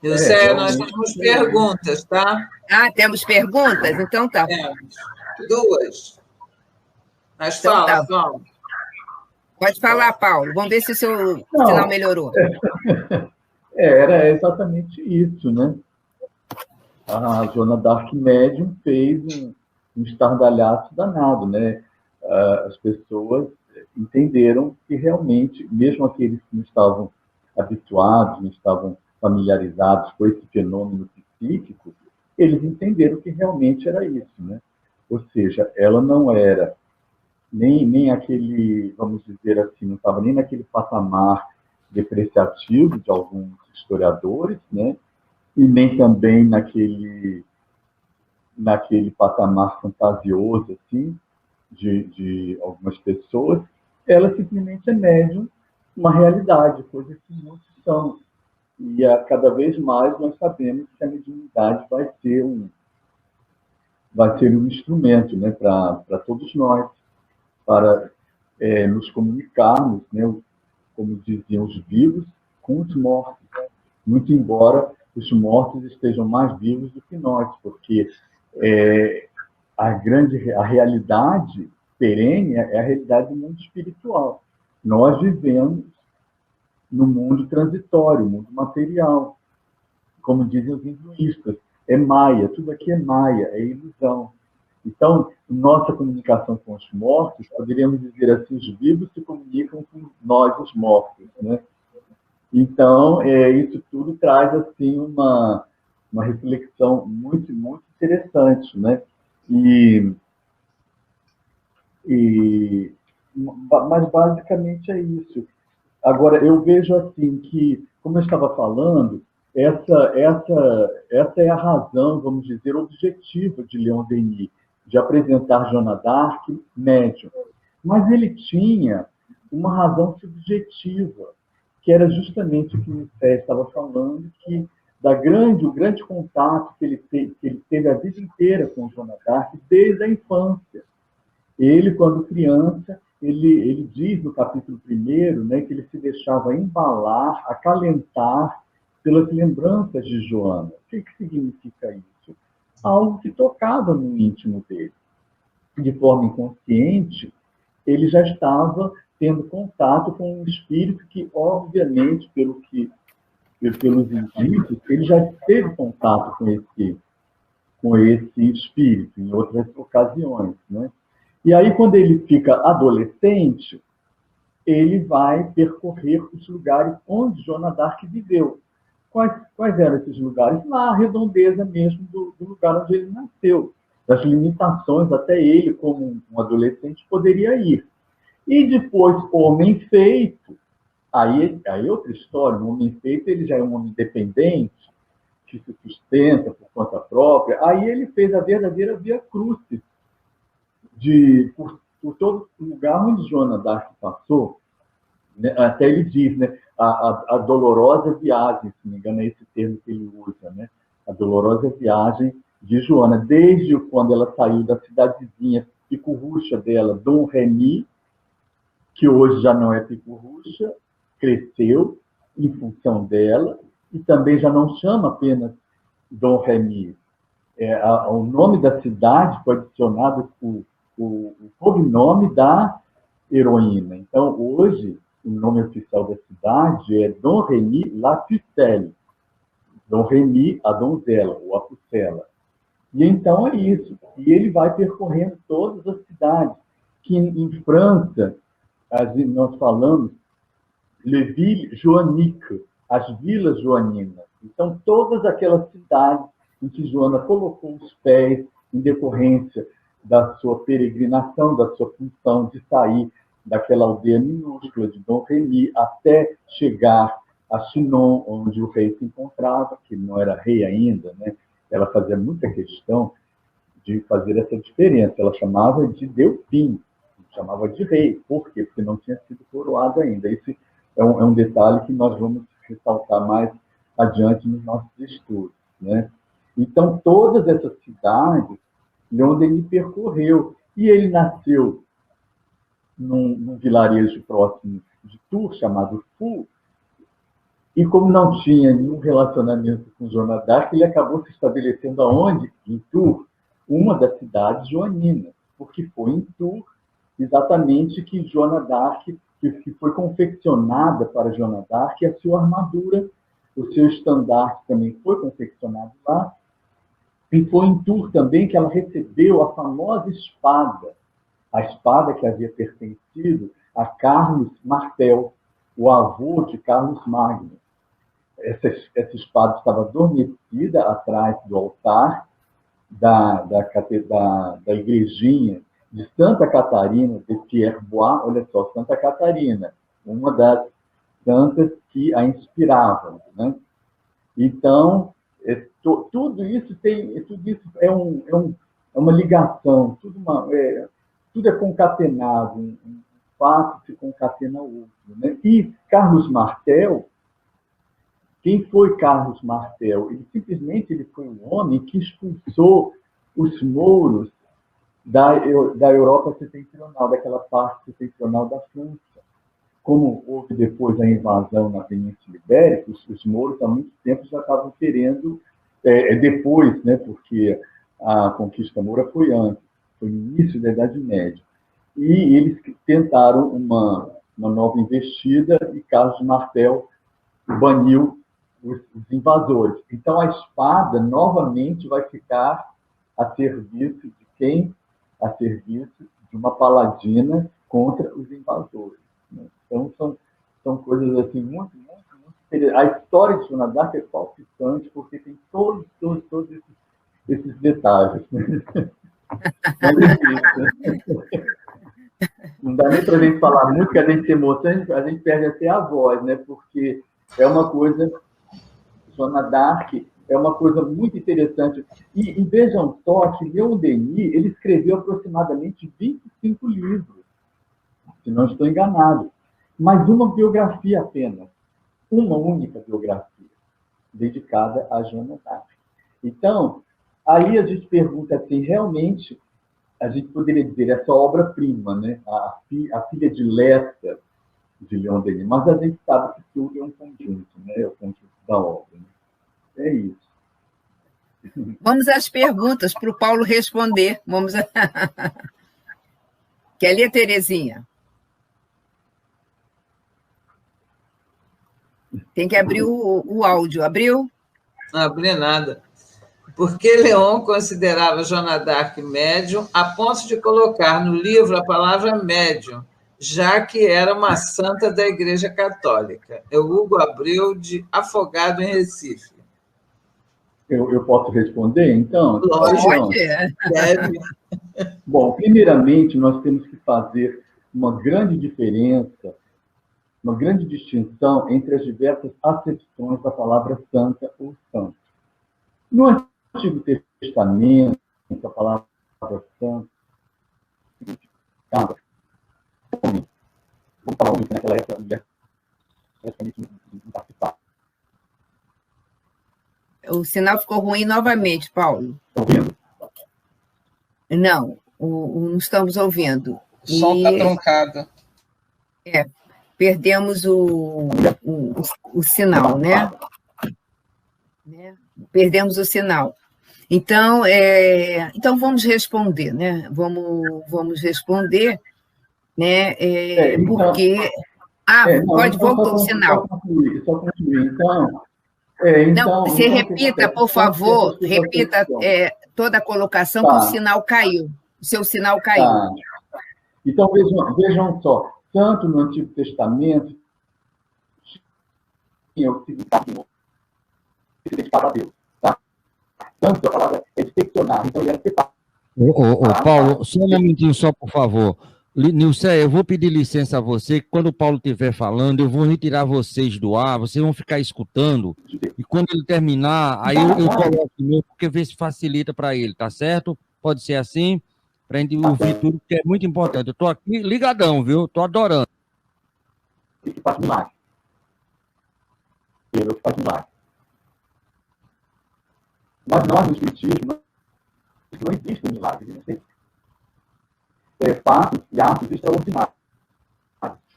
Nilceia, nós temos perguntas, tá? Temos perguntas? Então tá. Duas. Mas então, fala, Paulo. Pode falar, Paulo. Vamos ver se o seu sinal melhorou. Era exatamente isso, né? A Joana d'Arc Médium fez um estardalhaço danado, né? As pessoas entenderam que realmente, mesmo aqueles que não estavam habituados, não estavam familiarizados com esse fenômeno psíquico, eles entenderam que realmente era isso, né? Ou seja, ela não era nem aquele, vamos dizer assim, não estava nem naquele patamar depreciativo de alguns historiadores, né? E nem também naquele patamar fantasioso, assim, de algumas pessoas. Ela simplesmente é médium, uma realidade, coisa que muitos são. E cada vez mais nós sabemos que a mediunidade vai ser um instrumento, né, para todos nós, para nos comunicarmos, né, como diziam os vivos, com os mortos. Muito embora os mortos estejam mais vivos do que nós, porque a realidade perene é a realidade do mundo espiritual. Nós vivemos no mundo transitório, mundo material. Como dizem os hinduístas, é maia, tudo aqui é maia, é ilusão. Então, nossa comunicação com os mortos, poderíamos dizer assim, os vivos se comunicam com nós, os mortos, né? Então, isso tudo traz assim uma reflexão muito, muito interessante, né? Mas basicamente é isso. Agora, eu vejo assim que, como eu estava falando, essa é a razão, vamos dizer, objetiva de Leon Denis, de apresentar Joana d'Arc médium. Mas ele tinha uma razão subjetiva, que era justamente o que o Cé estava falando, que o grande contato que ele teve a vida inteira com Joana d'Arc, desde a infância. Ele, quando criança, ele diz no capítulo 1º, né, que ele se deixava embalar, acalentar pelas lembranças de Joana. O que significa isso? Algo que tocava no íntimo dele. De forma inconsciente, ele já estava tendo contato com um espírito que, obviamente, pelos indícios, ele já teve contato com esse espírito em outras ocasiões, né? E aí, quando ele fica adolescente, ele vai percorrer os lugares onde Joana d'Arc viveu. Quais eram esses lugares? Na redondeza mesmo do lugar onde ele nasceu, das limitações até ele, como um adolescente, poderia ir. E depois, Homem Feito, aí outra história, o Homem Feito ele já é um homem independente, que se sustenta por conta própria, aí ele fez a verdadeira via crucis, por todo lugar onde Joana d'Arc passou, né? Até ele diz, né, a dolorosa viagem, se não me engano é esse termo que ele usa, né? A dolorosa viagem de Joana, desde quando ela saiu da cidadezinha picurrucha dela, Dom Remy, que hoje já não é picurrucha, cresceu em função dela, e também já não chama apenas Dom Remy. O nome da cidade foi adicionado o cognome da heroína. Então, hoje, o nome oficial da cidade é Dom Remy La Pucelle. Dom Remy, a donzela, ou a Pucela. E então é isso. E ele vai percorrendo todas as cidades, que em França, nós falamos Les Villes Joanniques, as vilas joaninas. Então, todas aquelas cidades em que Joana colocou os pés em decorrência da sua peregrinação, da sua função de sair daquela aldeia minúscula de Dom Remy até chegar a Chinon, onde o rei se encontrava, que não era rei ainda, né? Ela fazia muita questão de fazer essa diferença. Ela chamava de Delfim, chamava de rei. Por quê? Porque não tinha sido coroado ainda. Esse é um detalhe que nós vamos ressaltar mais adiante nos nossos estudos, né? Então, todas essas cidades onde ele percorreu. E ele nasceu num vilarejo próximo de Tours, chamado Fou, e como não tinha nenhum relacionamento com Joana d'Arc, ele acabou se estabelecendo aonde? Em Tours, uma das cidades joaninas, porque foi em Tours exatamente que Joana d'Arc, que foi confeccionada para Joana d'Arc a sua armadura, o seu estandarte também foi confeccionado lá, e foi em Tours também que ela recebeu a famosa espada, a espada que havia pertencido a Carlos Martel, o avô de Carlos Magno. Essa espada estava adormecida atrás do altar da igrejinha de Santa Catarina de Pierrebois. Olha só, Santa Catarina, uma das santas que a inspiravam, né? Então, tudo isso é uma ligação, tudo é concatenado, um fato se concatena ao outro, né? E Carlos Martel, quem foi Carlos Martel? Ele foi um homem que expulsou os mouros da Europa setentrional, daquela parte setentrional da França. Como houve depois a invasão na Península Ibérica, os mouros há muito tempo já estavam querendo, depois, né, porque a conquista moura foi antes, foi no início da Idade Média. E eles tentaram uma nova investida e Carlos Martel baniu os invasores. Então, a espada novamente vai ficar a serviço de quem? A serviço de uma paladina contra os invasores, né? Então, são coisas assim, muito, muito, muito interessantes. A história de Joana d'Arc é palpitante, porque tem todos esses detalhes. Não dá nem para a gente falar muito, que a gente se emociona, a gente perde até a voz, né? Porque é uma coisa... Joana d'Arc é uma coisa muito interessante. E vejam só que Leon Denis, ele escreveu aproximadamente 25 livros, se não estou enganado. Mas uma biografia apenas. Uma única biografia dedicada a Joana d'Arc. Então, aí a gente pergunta assim, realmente, a gente poderia dizer essa obra-prima, né? A filha de Lesta, de Leon Denis, mas a gente sabe que tudo é um conjunto, né? É o conjunto da obra. Né? É isso. Vamos às perguntas para o Paulo responder. Quer ler, Terezinha? Tem que abrir o áudio. Abriu? Não abri nada. Porque Leon considerava Joana d'Arc médium a ponto de colocar no livro a palavra médium, já que era uma santa da Igreja Católica. É o Hugo Abreu, de Afogado, em Recife. Eu posso responder, então? Lógico. Deve. Bom, primeiramente, nós temos que fazer uma grande diferença, uma grande distinção entre as diversas acepções da palavra santa ou santo. No Antigo Testamento, a palavra santo significava homem. Vamos falar homem, que naquela época praticamente não participava. O sinal ficou ruim novamente, Paulo. Estão ouvindo? Não, não estamos ouvindo. O som está truncado. Perdemos o sinal, né? Perdemos o sinal. Então, vamos responder, né? Vamos responder, né? Então, porque... pode voltar o sinal. Só concluir. Não, você repita, por favor, repita toda a colocação, que o sinal caiu. O seu sinal caiu. Tá. Então, vejam só. Santo no Antigo Testamento tinha o significado de dedicado a Deus. Tá? Santo, a palavra é excepcional. Então, ele era separado. Paulo, só um momentinho só, por favor. Nilceia, eu vou pedir licença a você, que quando o Paulo estiver falando, eu vou retirar vocês do ar, vocês vão ficar escutando, e quando ele terminar, aí eu coloco de novo, porque vê se facilita para ele, tá certo? Pode ser assim, para a gente ouvir tudo, que é muito importante. Eu estou aqui ligadão, viu? Estou adorando. Que faz milagre. Deus faz milagre. Mas nós, no Espiritismo, não existem milagres, não sei. Fatos e atos extraordinários.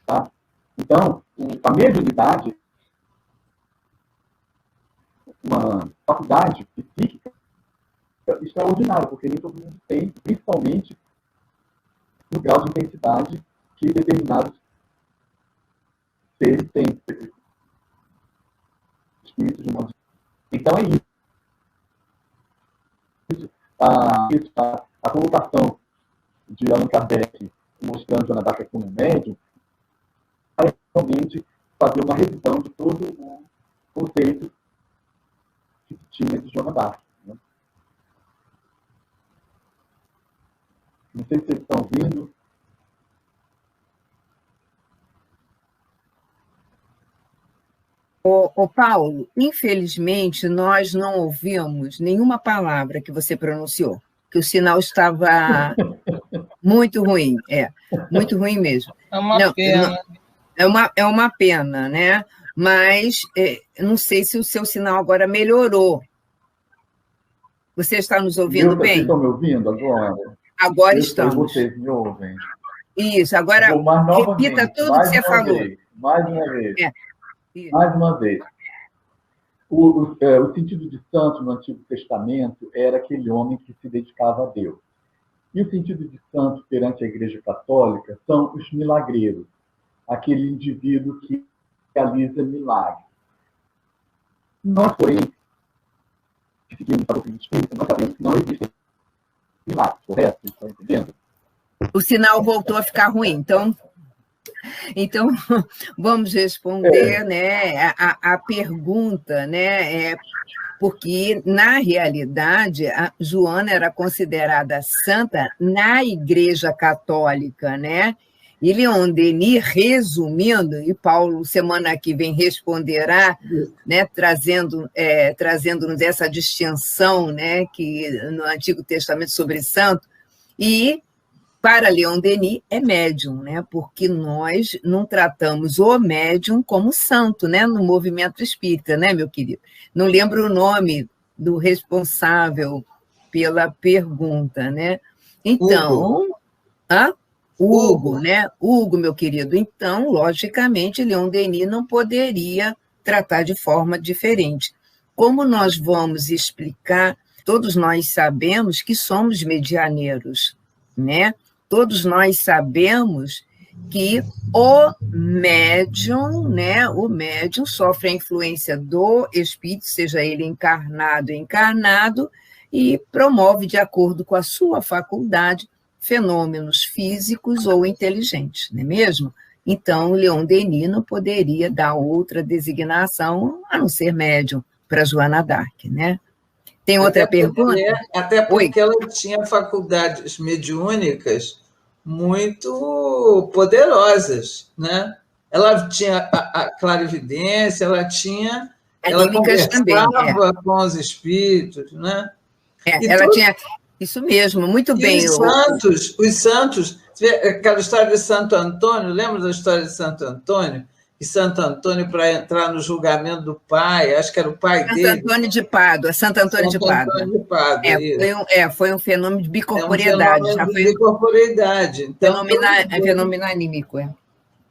Tá? Então, a mediunidade, uma faculdade psíquica extraordinária, porque nem todo mundo tem, principalmente no grau de intensidade que determinados seres têm. Espíritos de modo. Então, é isso. A colocação de Allan Kardec mostrando Joana d'Arc como médium, é realmente fazer uma revisão de todo o conceito que se tinha de Joana d'Arc. Né? Não sei se vocês estão ouvindo. Ô, Paulo, infelizmente, nós não ouvimos nenhuma palavra que você pronunciou, que o sinal estava muito ruim, muito ruim mesmo. É uma pena. É uma pena, né? Mas não sei se o seu sinal agora melhorou. Você está nos ouvindo bem? Vocês estão me ouvindo agora? Agora estamos. Vocês me ouvem. Isso, agora repita tudo que você falou. Mais uma vez. Mais uma vez. O sentido de santo no Antigo Testamento era aquele homem que se dedicava a Deus. E o sentido de santo perante a Igreja Católica são os milagreiros, aquele indivíduo que realiza milagres. Nós, porém, que seguimos a doutrina espírita, nós sabemos que não existem milagres, correto? Vocês estão entendendo? O sinal voltou a ficar ruim, então vamos responder né, a pergunta, né? Porque, na realidade, a Joana era considerada santa na Igreja Católica, né? E Leon Denis, resumindo, e Paulo, semana que vem, responderá, né, trazendo-nos essa distinção, né, que no Antigo Testamento sobre santo, e para Leon Denis é médium, né, porque nós não tratamos o médium como santo, né, no movimento espírita, né, meu querido? Não lembro o nome do responsável pela pergunta, né? Então, Hugo, né? Hugo, meu querido. Então, logicamente, Leon Denis não poderia tratar de forma diferente. Como nós vamos explicar, todos nós sabemos que somos medianeiros, né? Todos nós sabemos que o médium, né, o médium sofre a influência do espírito, seja ele encarnado ou encarnado, e promove, de acordo com a sua faculdade, fenômenos físicos ou inteligentes, não é mesmo? Então, Leon Denis não poderia dar outra designação a não ser médium para Joana d'Arc, né? Tem outra pergunta? Até porque ela tinha faculdades mediúnicas muito poderosas, né? Ela tinha a clarividência, ela conversava com os espíritos, né? Ela tinha isso mesmo, muito bem. Os santos, aquela história de Santo Antônio, lembra da história de Santo Antônio? E Santo Antônio, para entrar no julgamento do pai, acho que era o pai dele. Santo Antônio de Pádua, Santo Antônio de Pádua. Foi um fenômeno de bicorporeidade. Bicorporeidade. Então, fenômeno anímico,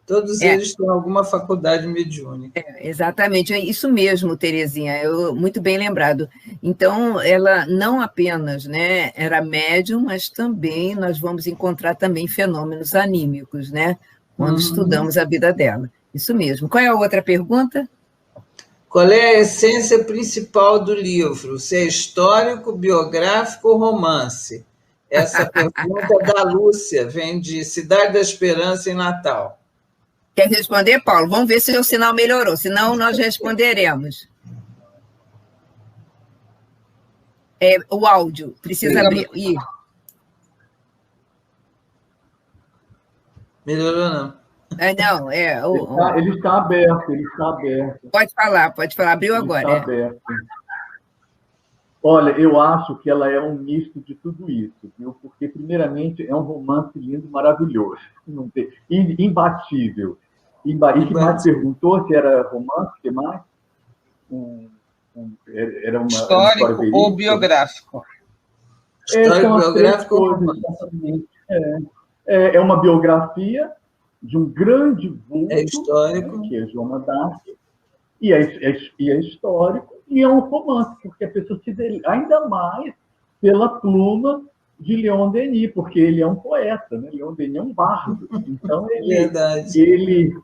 Todos eles têm alguma faculdade mediúnica. Exatamente, é isso mesmo, Terezinha, muito bem lembrado. Então, ela não apenas, né, era médium, mas também nós vamos encontrar também fenômenos anímicos, né, quando estudamos a vida dela. Isso mesmo. Qual é a outra pergunta? Qual é a essência principal do livro? Se é histórico, biográfico ou romance? Essa pergunta é da Lúcia, vem de Cidade da Esperança, em Natal. Quer responder, Paulo? Vamos ver se o sinal melhorou, senão nós responderemos. O áudio, precisa abrir. Melhorou, não? Não, Ele está aberto, Pode falar, abriu agora. Está aberto. Olha, eu acho que ela é um misto de tudo isso, viu? Porque, primeiramente, é um romance lindo, maravilhoso, imbatível. E que mais perguntou se era romance, o que mais? Era uma histórico ou biográfico? Histórico, biográfico ou romance? É uma biografia de um grande vulto, histórico, que é Joana d'Arc, e é histórico, e é um romance, porque a pessoa se delira, ainda mais pela pluma de Leon Denis, porque ele é um poeta, né? Leon Denis é um bardo, então ele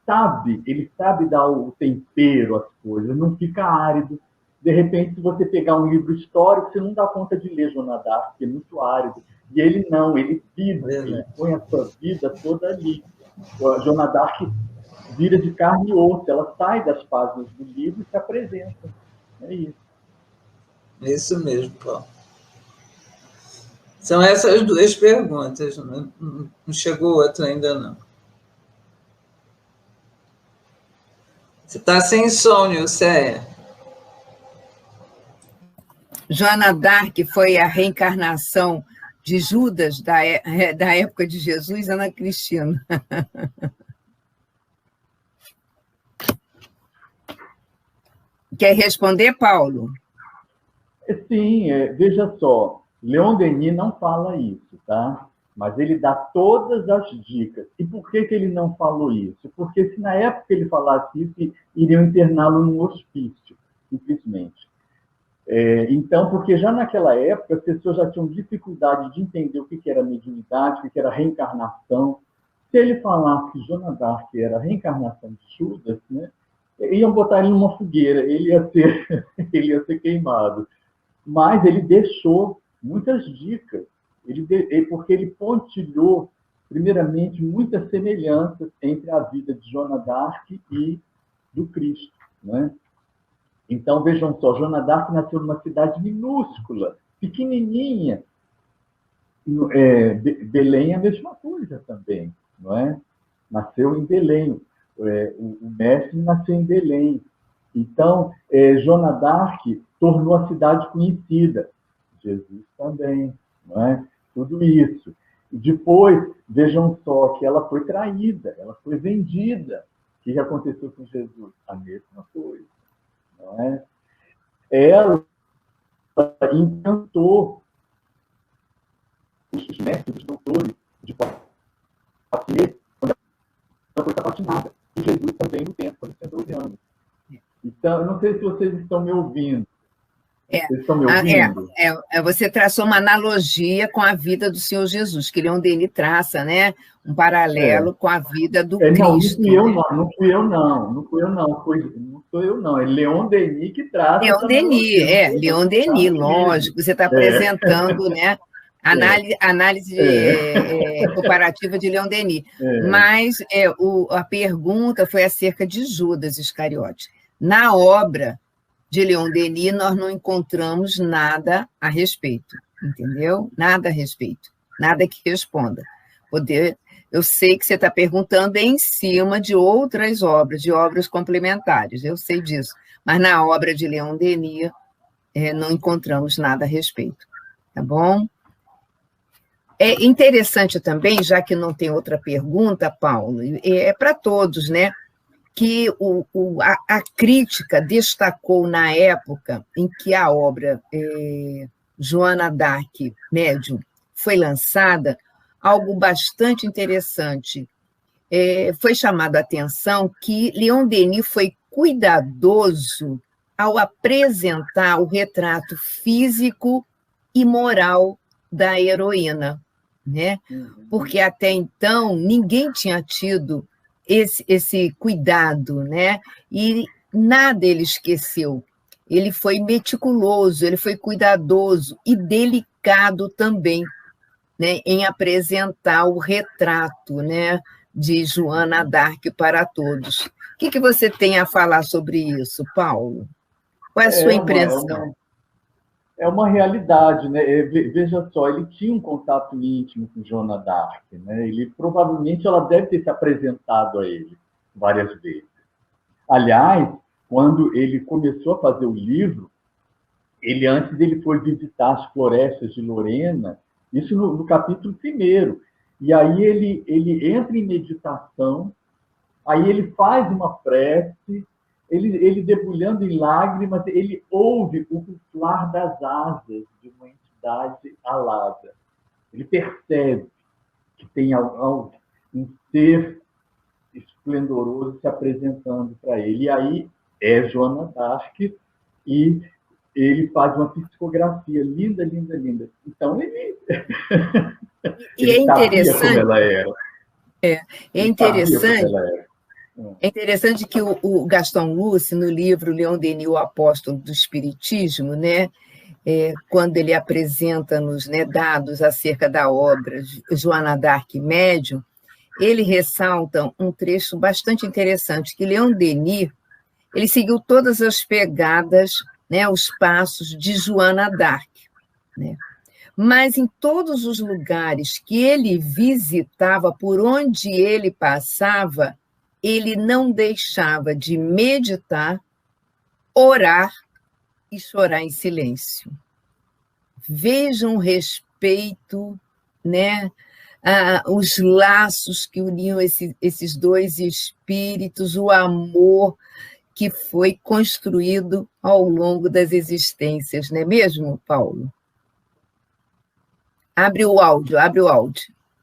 sabe dar o tempero às coisas, não fica árido. De repente, se você pegar um livro histórico, você não dá conta de ler Joana d'Arc, que é muito árido. E ele não, ele põe a sua vida toda ali. A Joana d'Arc vira de carne e osso, ela sai das páginas do livro e se apresenta. É isso. Isso mesmo, Paulo. São essas duas perguntas, né? Não chegou outra ainda, não. Você está sem som, Nilceia. Joana d'Arc foi a reencarnação de Judas, da época de Jesus, Ana Cristina. Quer responder, Paulo? Sim, veja só, Leon Denis não fala isso, tá? Mas ele dá todas as dicas. E por que ele não falou isso? Porque se na época ele falasse isso, iriam interná-lo num hospício, simplesmente. Então, porque já naquela época as pessoas já tinham dificuldade de entender o que era mediunidade, o que era reencarnação. Se ele falasse que Joana d'Arc era a reencarnação de Judas, né, iam botar ele numa fogueira, ele ia ser queimado. Mas ele deixou muitas dicas, porque ele pontilhou, primeiramente, muitas semelhanças entre a vida de Joana d'Arc e do Cristo, né? Então, vejam só, Joana d'Arc nasceu numa cidade minúscula, pequenininha. Belém é a mesma coisa também, não é? Nasceu em Belém. O mestre nasceu em Belém. Então, Joana d'Arc tornou a cidade conhecida. Jesus também, não é? Tudo isso. E depois, vejam só, que ela foi traída, ela foi vendida. O que aconteceu com Jesus? A mesma coisa. Não é? Ela encantou os mestres, os doutores de Poitiers, quando ela foi sabatinada. E Jesus também no tempo, quando tinha 12 anos. Então, eu não sei se vocês estão me ouvindo. Vocês estão me ouvindo? Você traçou uma analogia com a vida do Senhor Jesus, que Leon Denis traça, né? Um paralelo com a vida do Cristo. Não fui eu, é Leon Denis que traça. Leon Denis, lógico, você está apresentando, né? Análise comparativa de Leon Denis. Mas a pergunta foi acerca de Judas Iscariote. Na obra de Leon Denis, nós não encontramos nada a respeito, entendeu? Nada a respeito, nada que responda. Eu sei que você está perguntando em cima de outras obras, de obras complementares, eu sei disso, mas na obra de Leon Denis não encontramos nada a respeito, tá bom? É interessante também, já que não tem outra pergunta, Paulo, é para todos, né? Que a crítica destacou na época em que a obra Joana d'Arc, Médium, foi lançada, algo bastante interessante. Foi chamado a atenção que Leon Denis foi cuidadoso ao apresentar o retrato físico e moral da heroína, né? Porque até então ninguém tinha tido esse cuidado, né? E nada ele esqueceu. Ele foi meticuloso, ele foi cuidadoso e delicado também, né, em apresentar o retrato, né, de Joana d'Arc para todos. O que você tem a falar sobre isso, Paulo? Qual é a sua impressão? É uma realidade, né? Veja só, ele tinha um contato íntimo com Joana d'Arc, né? Provavelmente ela deve ter se apresentado a ele várias vezes. Aliás, quando ele começou a fazer o livro, antes ele foi visitar as florestas de Lorena, isso no capítulo 1º, e aí ele entra em meditação, aí ele faz uma prece, ele debulhando em lágrimas, ele ouve o ruflar das asas de uma entidade alada. Ele percebe que tem um ser esplendoroso se apresentando para ele. E aí é Joana d'Arc, e ele faz uma psicografia linda, linda, linda. Então, ele é interessante como ela era. É interessante. É interessante que o Gaston Luce, no livro Leon Denis, o Apóstolo do Espiritismo, né, quando ele apresenta-nos, né, dados acerca da obra Joana d'Arc Médium, ele ressalta um trecho bastante interessante, que Leon Denis ele seguiu todas as pegadas, né, os passos de Joana d'Arc, né? Mas em todos os lugares que ele visitava, por onde ele passava, ele não deixava de meditar, orar e chorar em silêncio. Vejam o respeito, né? Os laços que uniam esses dois espíritos, o amor que foi construído ao longo das existências, não é mesmo, Paulo? Abre o áudio.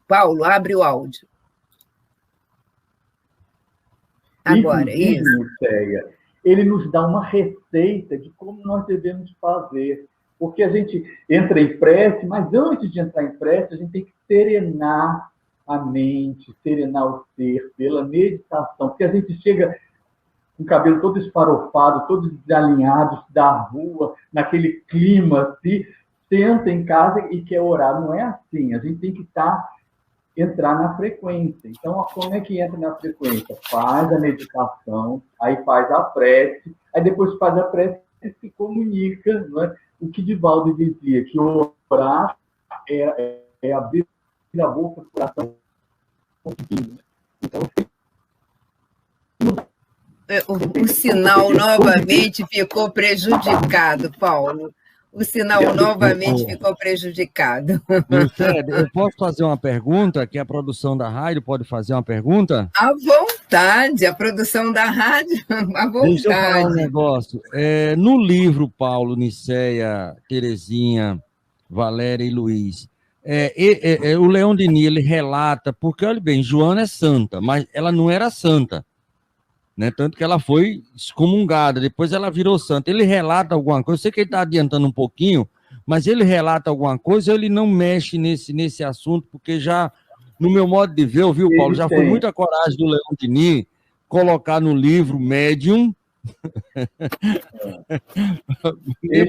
Paulo, abre o áudio. Agora, isso. Ele nos dá uma receita de como nós devemos fazer. Porque a gente entra em prece, mas antes de entrar em prece, a gente tem que serenar a mente, serenar o ser, pela meditação. Porque a gente chega com o cabelo todo esfarofado, todo desalinhado da rua, naquele clima, se senta em casa e quer orar. Não é assim. A gente tem que entrar na frequência. Então, como é que entra na frequência? Faz a meditação, aí faz a prece, aí depois faz a prece e se comunica, não é? O que Divaldo dizia, que orar é abrir a boca do coração. Então, o sinal novamente ficou prejudicado, Paulo. O sinal novamente ficou prejudicado. Eu posso fazer uma pergunta? Que a produção da rádio pode fazer uma pergunta? À vontade, a produção da rádio, à vontade. Deixa eu falar um negócio. No livro, Paulo, Nicéia, Terezinha, Valéria e Luiz, o Leon Denis, ele relata, porque, olha bem, Joana é santa, mas ela não era santa. né? Tanto que ela foi excomungada, depois ela virou santa. Ele relata alguma coisa, eu sei que ele está adiantando um pouquinho, mas ele relata alguma coisa, ele não mexe nesse assunto, porque já, no meu modo de ver, viu, Paulo, já foi muita coragem do Leon Denis colocar no livro Médium.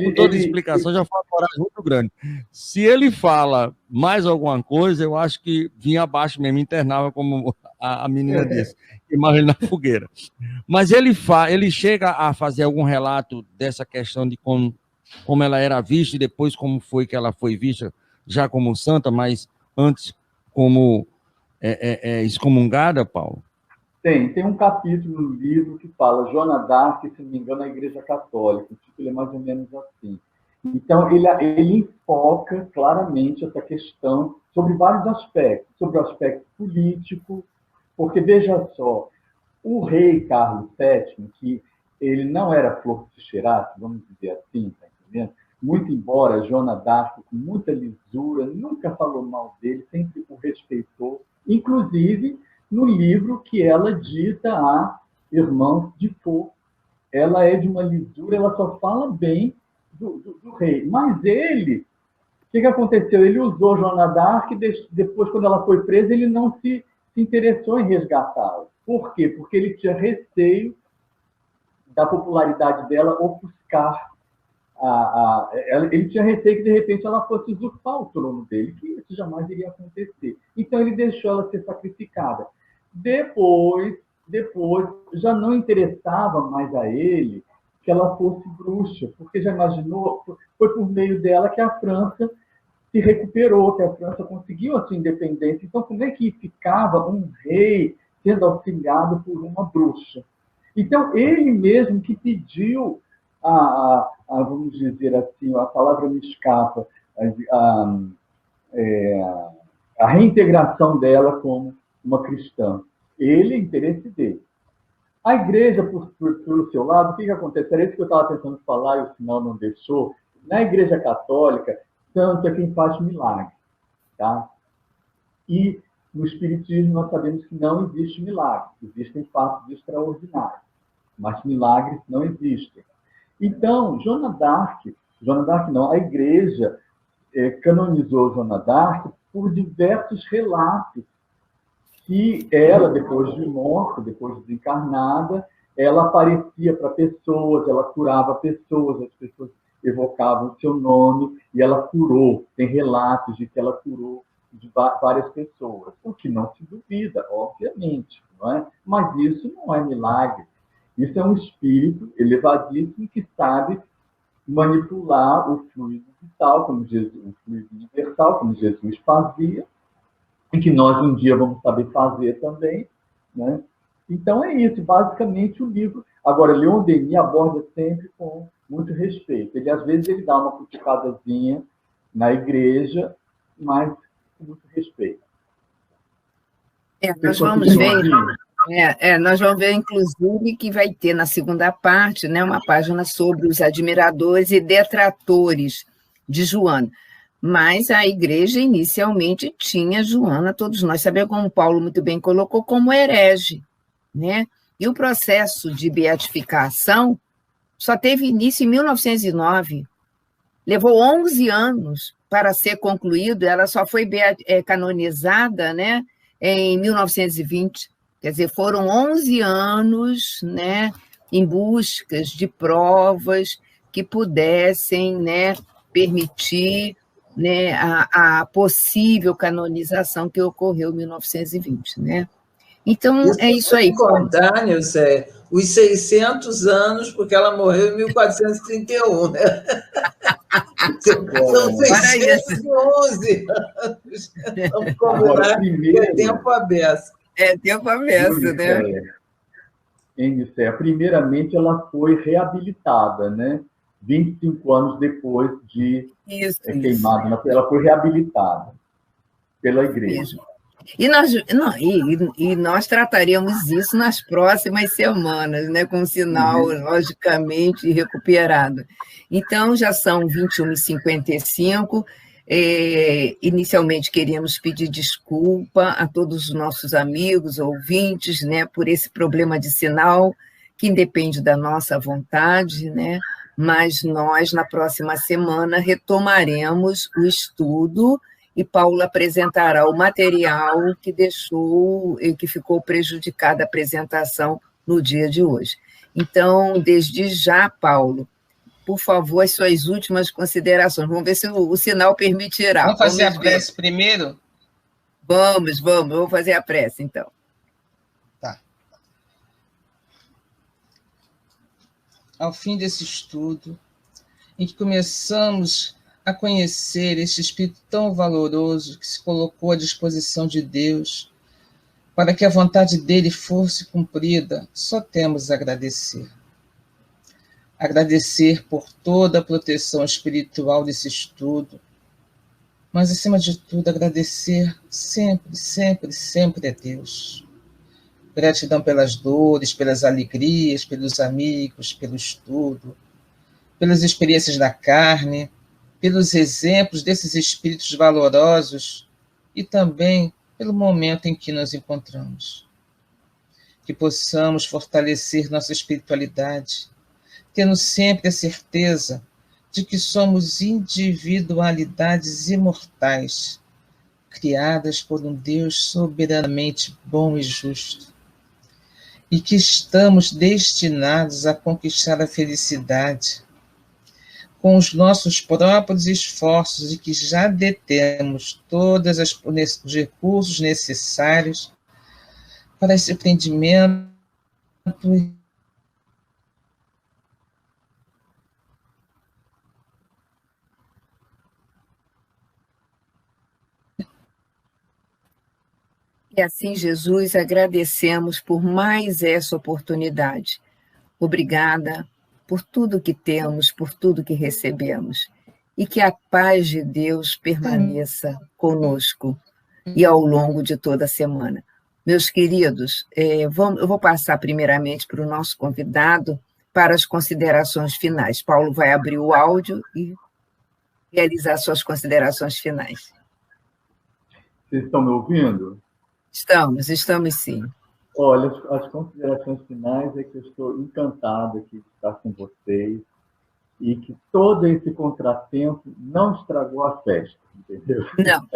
Por toda explicação, já foi uma coragem muito grande. Se ele fala mais alguma coisa, eu acho que vinha abaixo mesmo, internava como a menina desse, imagina na fogueira. Mas ele chega a fazer algum relato dessa questão de como ela era vista e depois como foi que ela foi vista, já como santa, mas antes como excomungada, Paulo? Tem um capítulo no livro que fala Joana d'Arc, se não me engano, na Igreja Católica. O título é mais ou menos assim. Então, ele enfoca claramente essa questão sobre vários aspectos, sobre o aspecto político, porque, veja só, o rei Carlos VII, que ele não era flor que se cheirasse, vamos dizer assim, tá entendendo? Muito embora Joana d'Arc, com muita lisura, nunca falou mal dele, sempre o respeitou, inclusive no livro que ela dita a Irmãos de Faux. Ela é de uma lisura, ela só fala bem do rei. Mas ele, o que aconteceu? Ele usou Joana d'Arc, depois, quando ela foi presa, ele não se interessou em resgatá-la. Por quê? Porque ele tinha receio da popularidade dela ofuscar. Ele tinha receio que, de repente, ela fosse usurpar o trono dele, que isso jamais iria acontecer. Então, ele deixou ela ser sacrificada. Depois, já não interessava mais a ele que ela fosse bruxa, porque já imaginou, foi por meio dela que a França se recuperou, que a França conseguiu a sua independência. Então, como é que ficava um rei sendo auxiliado por uma bruxa? Então, ele mesmo que pediu vamos dizer assim, a palavra me escapa, a reintegração dela como uma cristã. Ele é interesse dele. A igreja, pelo seu lado, o que acontece? Era isso que eu estava tentando falar e o sinal não deixou. Na igreja católica, santo é quem faz milagre. Tá? E no espiritismo nós sabemos que não existe milagre. Existem fatos extraordinários. Mas milagres não existem. Então, Joana d'Arc não, a igreja canonizou Joana d'Arc por diversos relatos que ela, depois de morta, depois de desencarnada, ela aparecia para pessoas, ela curava pessoas, as pessoas evocavam o seu nome e ela curou. Tem relatos de que ela curou de várias pessoas, o que não se duvida, obviamente, não é? Mas isso não é milagre. Isso é um espírito elevadíssimo que sabe manipular o fluido vital, o fluido universal, como Jesus fazia, e que nós um dia vamos saber fazer também, né? Então é isso, basicamente o livro. Agora, Leon Denis aborda sempre com muito respeito. Às vezes ele dá uma cutucadazinha na igreja, mas com muito respeito. Nós vamos ver, inclusive, que vai ter na segunda parte, né, uma página sobre os admiradores e detratores de Joana. Mas a igreja inicialmente tinha Joana, todos nós sabemos, como o Paulo muito bem colocou, como herege, né? E o processo de beatificação só teve início em 1909. Levou 11 anos para ser concluído, ela só foi canonizada, né, em 1920. Quer dizer, foram 11 anos, né, em busca de provas que pudessem, né, permitir, né, a possível canonização que ocorreu em 1920. Né? Então, é isso aí. Contar, Nilce, os 600 anos, porque ela morreu em 1431, né? São 611 anos. Vamos combinar que é tempo aberto. É tempo aberto, né? Primeiramente, ela foi reabilitada, né? 25 anos depois de queimada. Ela foi reabilitada pela igreja. Isso. E nós trataremos isso nas próximas semanas, né, com um sinal, logicamente, recuperado. Então, já são 21h55. Inicialmente, queríamos pedir desculpa a todos os nossos amigos, ouvintes, né, por esse problema de sinal, que independe da nossa vontade, né, mas nós, na próxima semana, retomaremos o estudo e Paulo apresentará o material que ficou prejudicada a apresentação no dia de hoje. Então, desde já, Paulo, por favor, as suas últimas considerações. Vamos ver se o sinal permitirá. Vamos fazer a prece primeiro? Vamos fazer a prece, então. Tá. Ao fim desse estudo, em que começamos a conhecer este Espírito tão valoroso que se colocou à disposição de Deus para que a vontade dele fosse cumprida, só temos a agradecer. Agradecer por toda a proteção espiritual desse estudo, mas, acima de tudo, agradecer sempre, sempre, sempre a Deus. Gratidão pelas dores, pelas alegrias, pelos amigos, pelo estudo, pelas experiências da carne, pelos exemplos desses espíritos valorosos e também pelo momento em que nos encontramos. Que possamos fortalecer nossa espiritualidade, tendo sempre a certeza de que somos individualidades imortais, criadas por um Deus soberanamente bom e justo, e que estamos destinados a conquistar a felicidade com os nossos próprios esforços e que já detemos todos os recursos necessários para esse aprendimento E assim, Jesus, agradecemos por mais essa oportunidade. Obrigada por tudo que temos, por tudo que recebemos. E que a paz de Deus permaneça conosco e ao longo de toda a semana. Meus queridos, eu vou passar primeiramente para o nosso convidado para as considerações finais. Paulo vai abrir o áudio e realizar suas considerações finais. Vocês estão me ouvindo? Estamos sim. Olha, as considerações finais é que eu estou encantado aqui de estar com vocês e que todo esse contratempo não estragou a festa, entendeu? Não.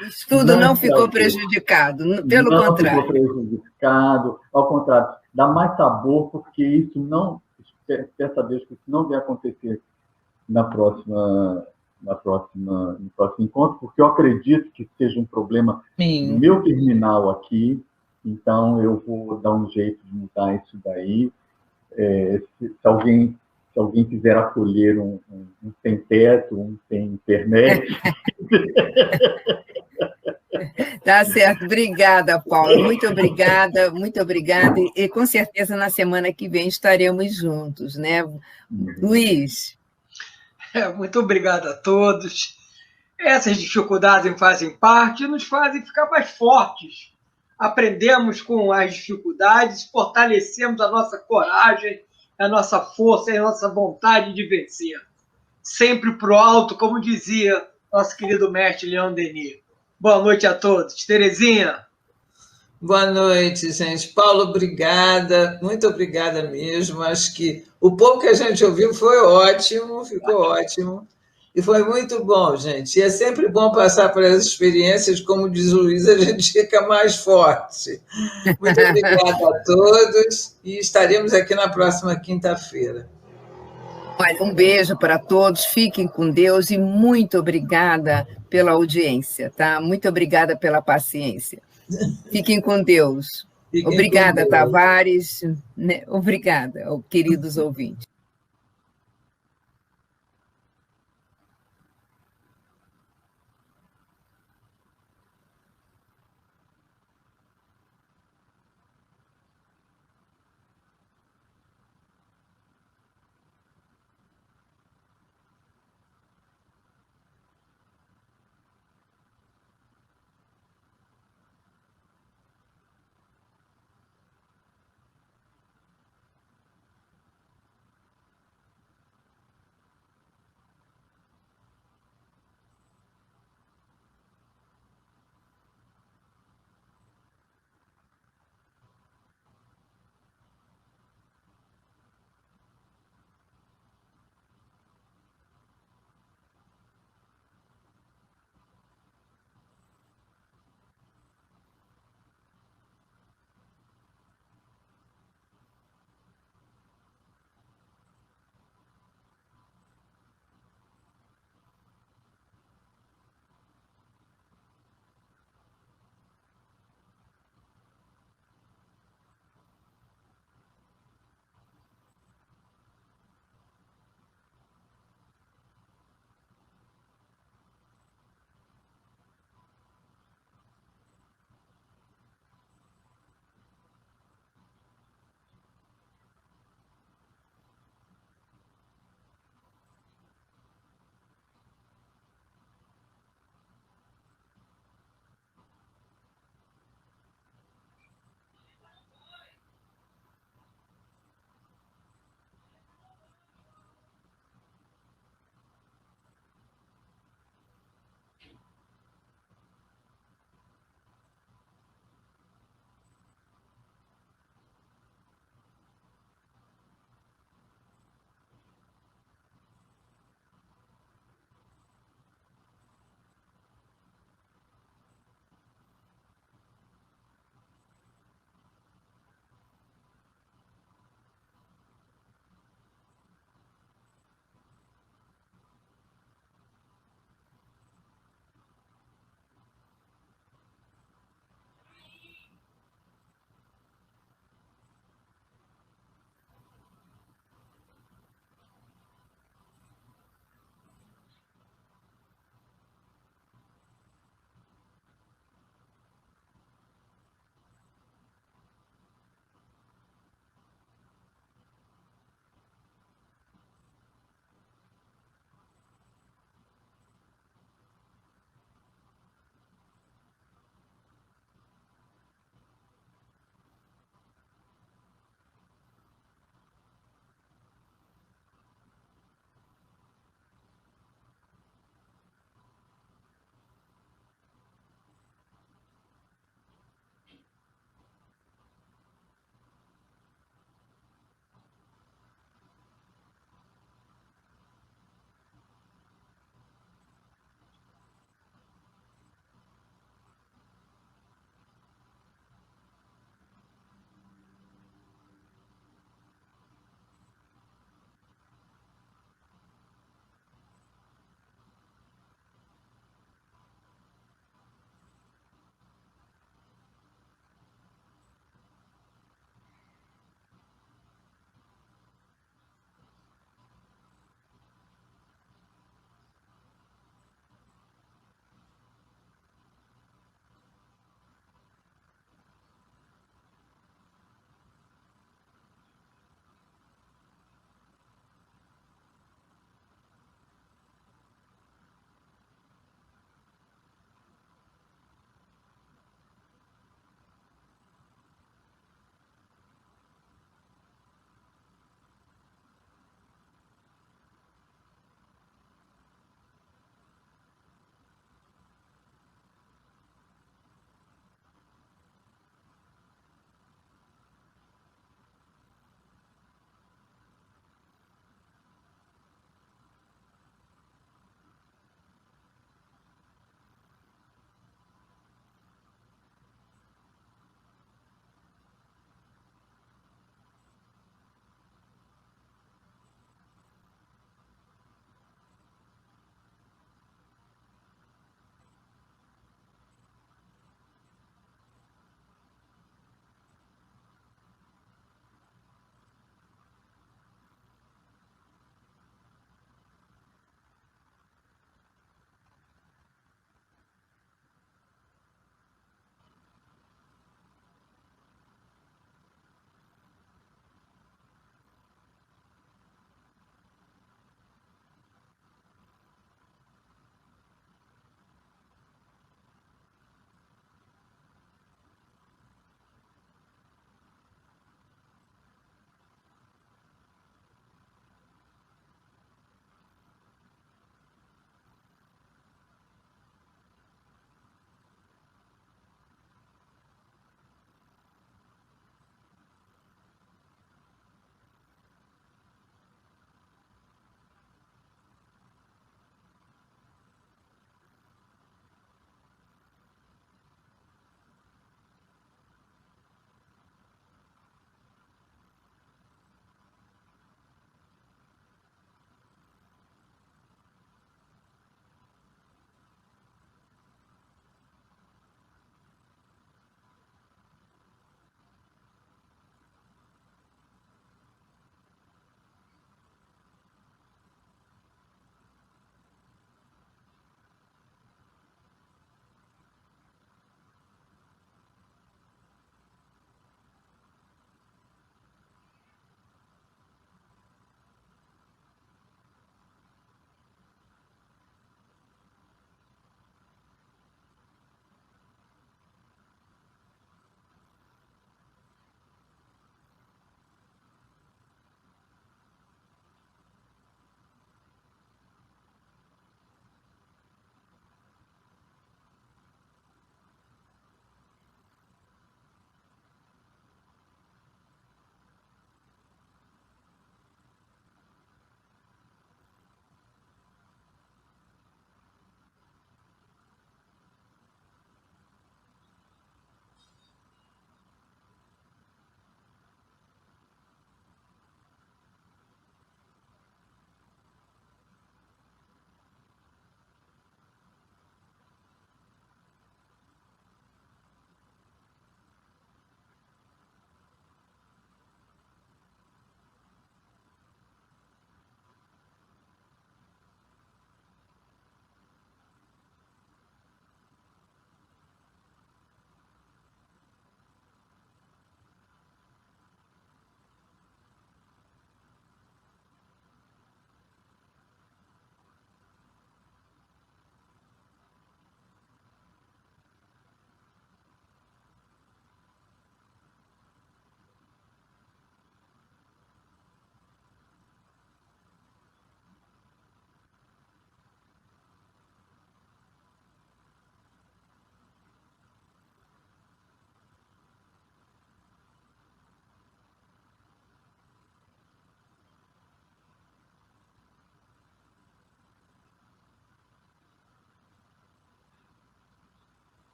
O estudo não ficou prejudicado, pelo contrário. Não ficou prejudicado, ao contrário, dá mais sabor, porque isso não, peço a Deus que isso não vai acontecer no próximo encontro, porque eu acredito que seja um problema meu terminal aqui, então eu vou dar um jeito de mudar isso daí. Se alguém quiser acolher um sem teto, um sem internet. Tá certo, obrigada, Paulo, muito obrigada, e com certeza na semana que vem estaremos juntos, né? Luiz? Muito obrigado a todos. Essas dificuldades fazem parte e nos fazem ficar mais fortes. Aprendemos com as dificuldades, fortalecemos a nossa coragem, a nossa força e a nossa vontade de vencer. Sempre pro alto, como dizia nosso querido mestre Leon Denis. Boa noite a todos. Terezinha. Boa noite, gente. Paulo, obrigada, muito obrigada mesmo. Acho que o pouco que a gente ouviu foi ótimo, ficou ótimo. E foi muito bom, gente. E é sempre bom passar por essas experiências, como diz o Luiz, a gente fica mais forte. Muito obrigada a todos e estaremos aqui na próxima quinta-feira. Olha, um beijo para todos, fiquem com Deus e muito obrigada pela audiência, tá? Muito obrigada pela paciência. Fiquem com Deus. Obrigada, Tavares. Obrigada, queridos ouvintes.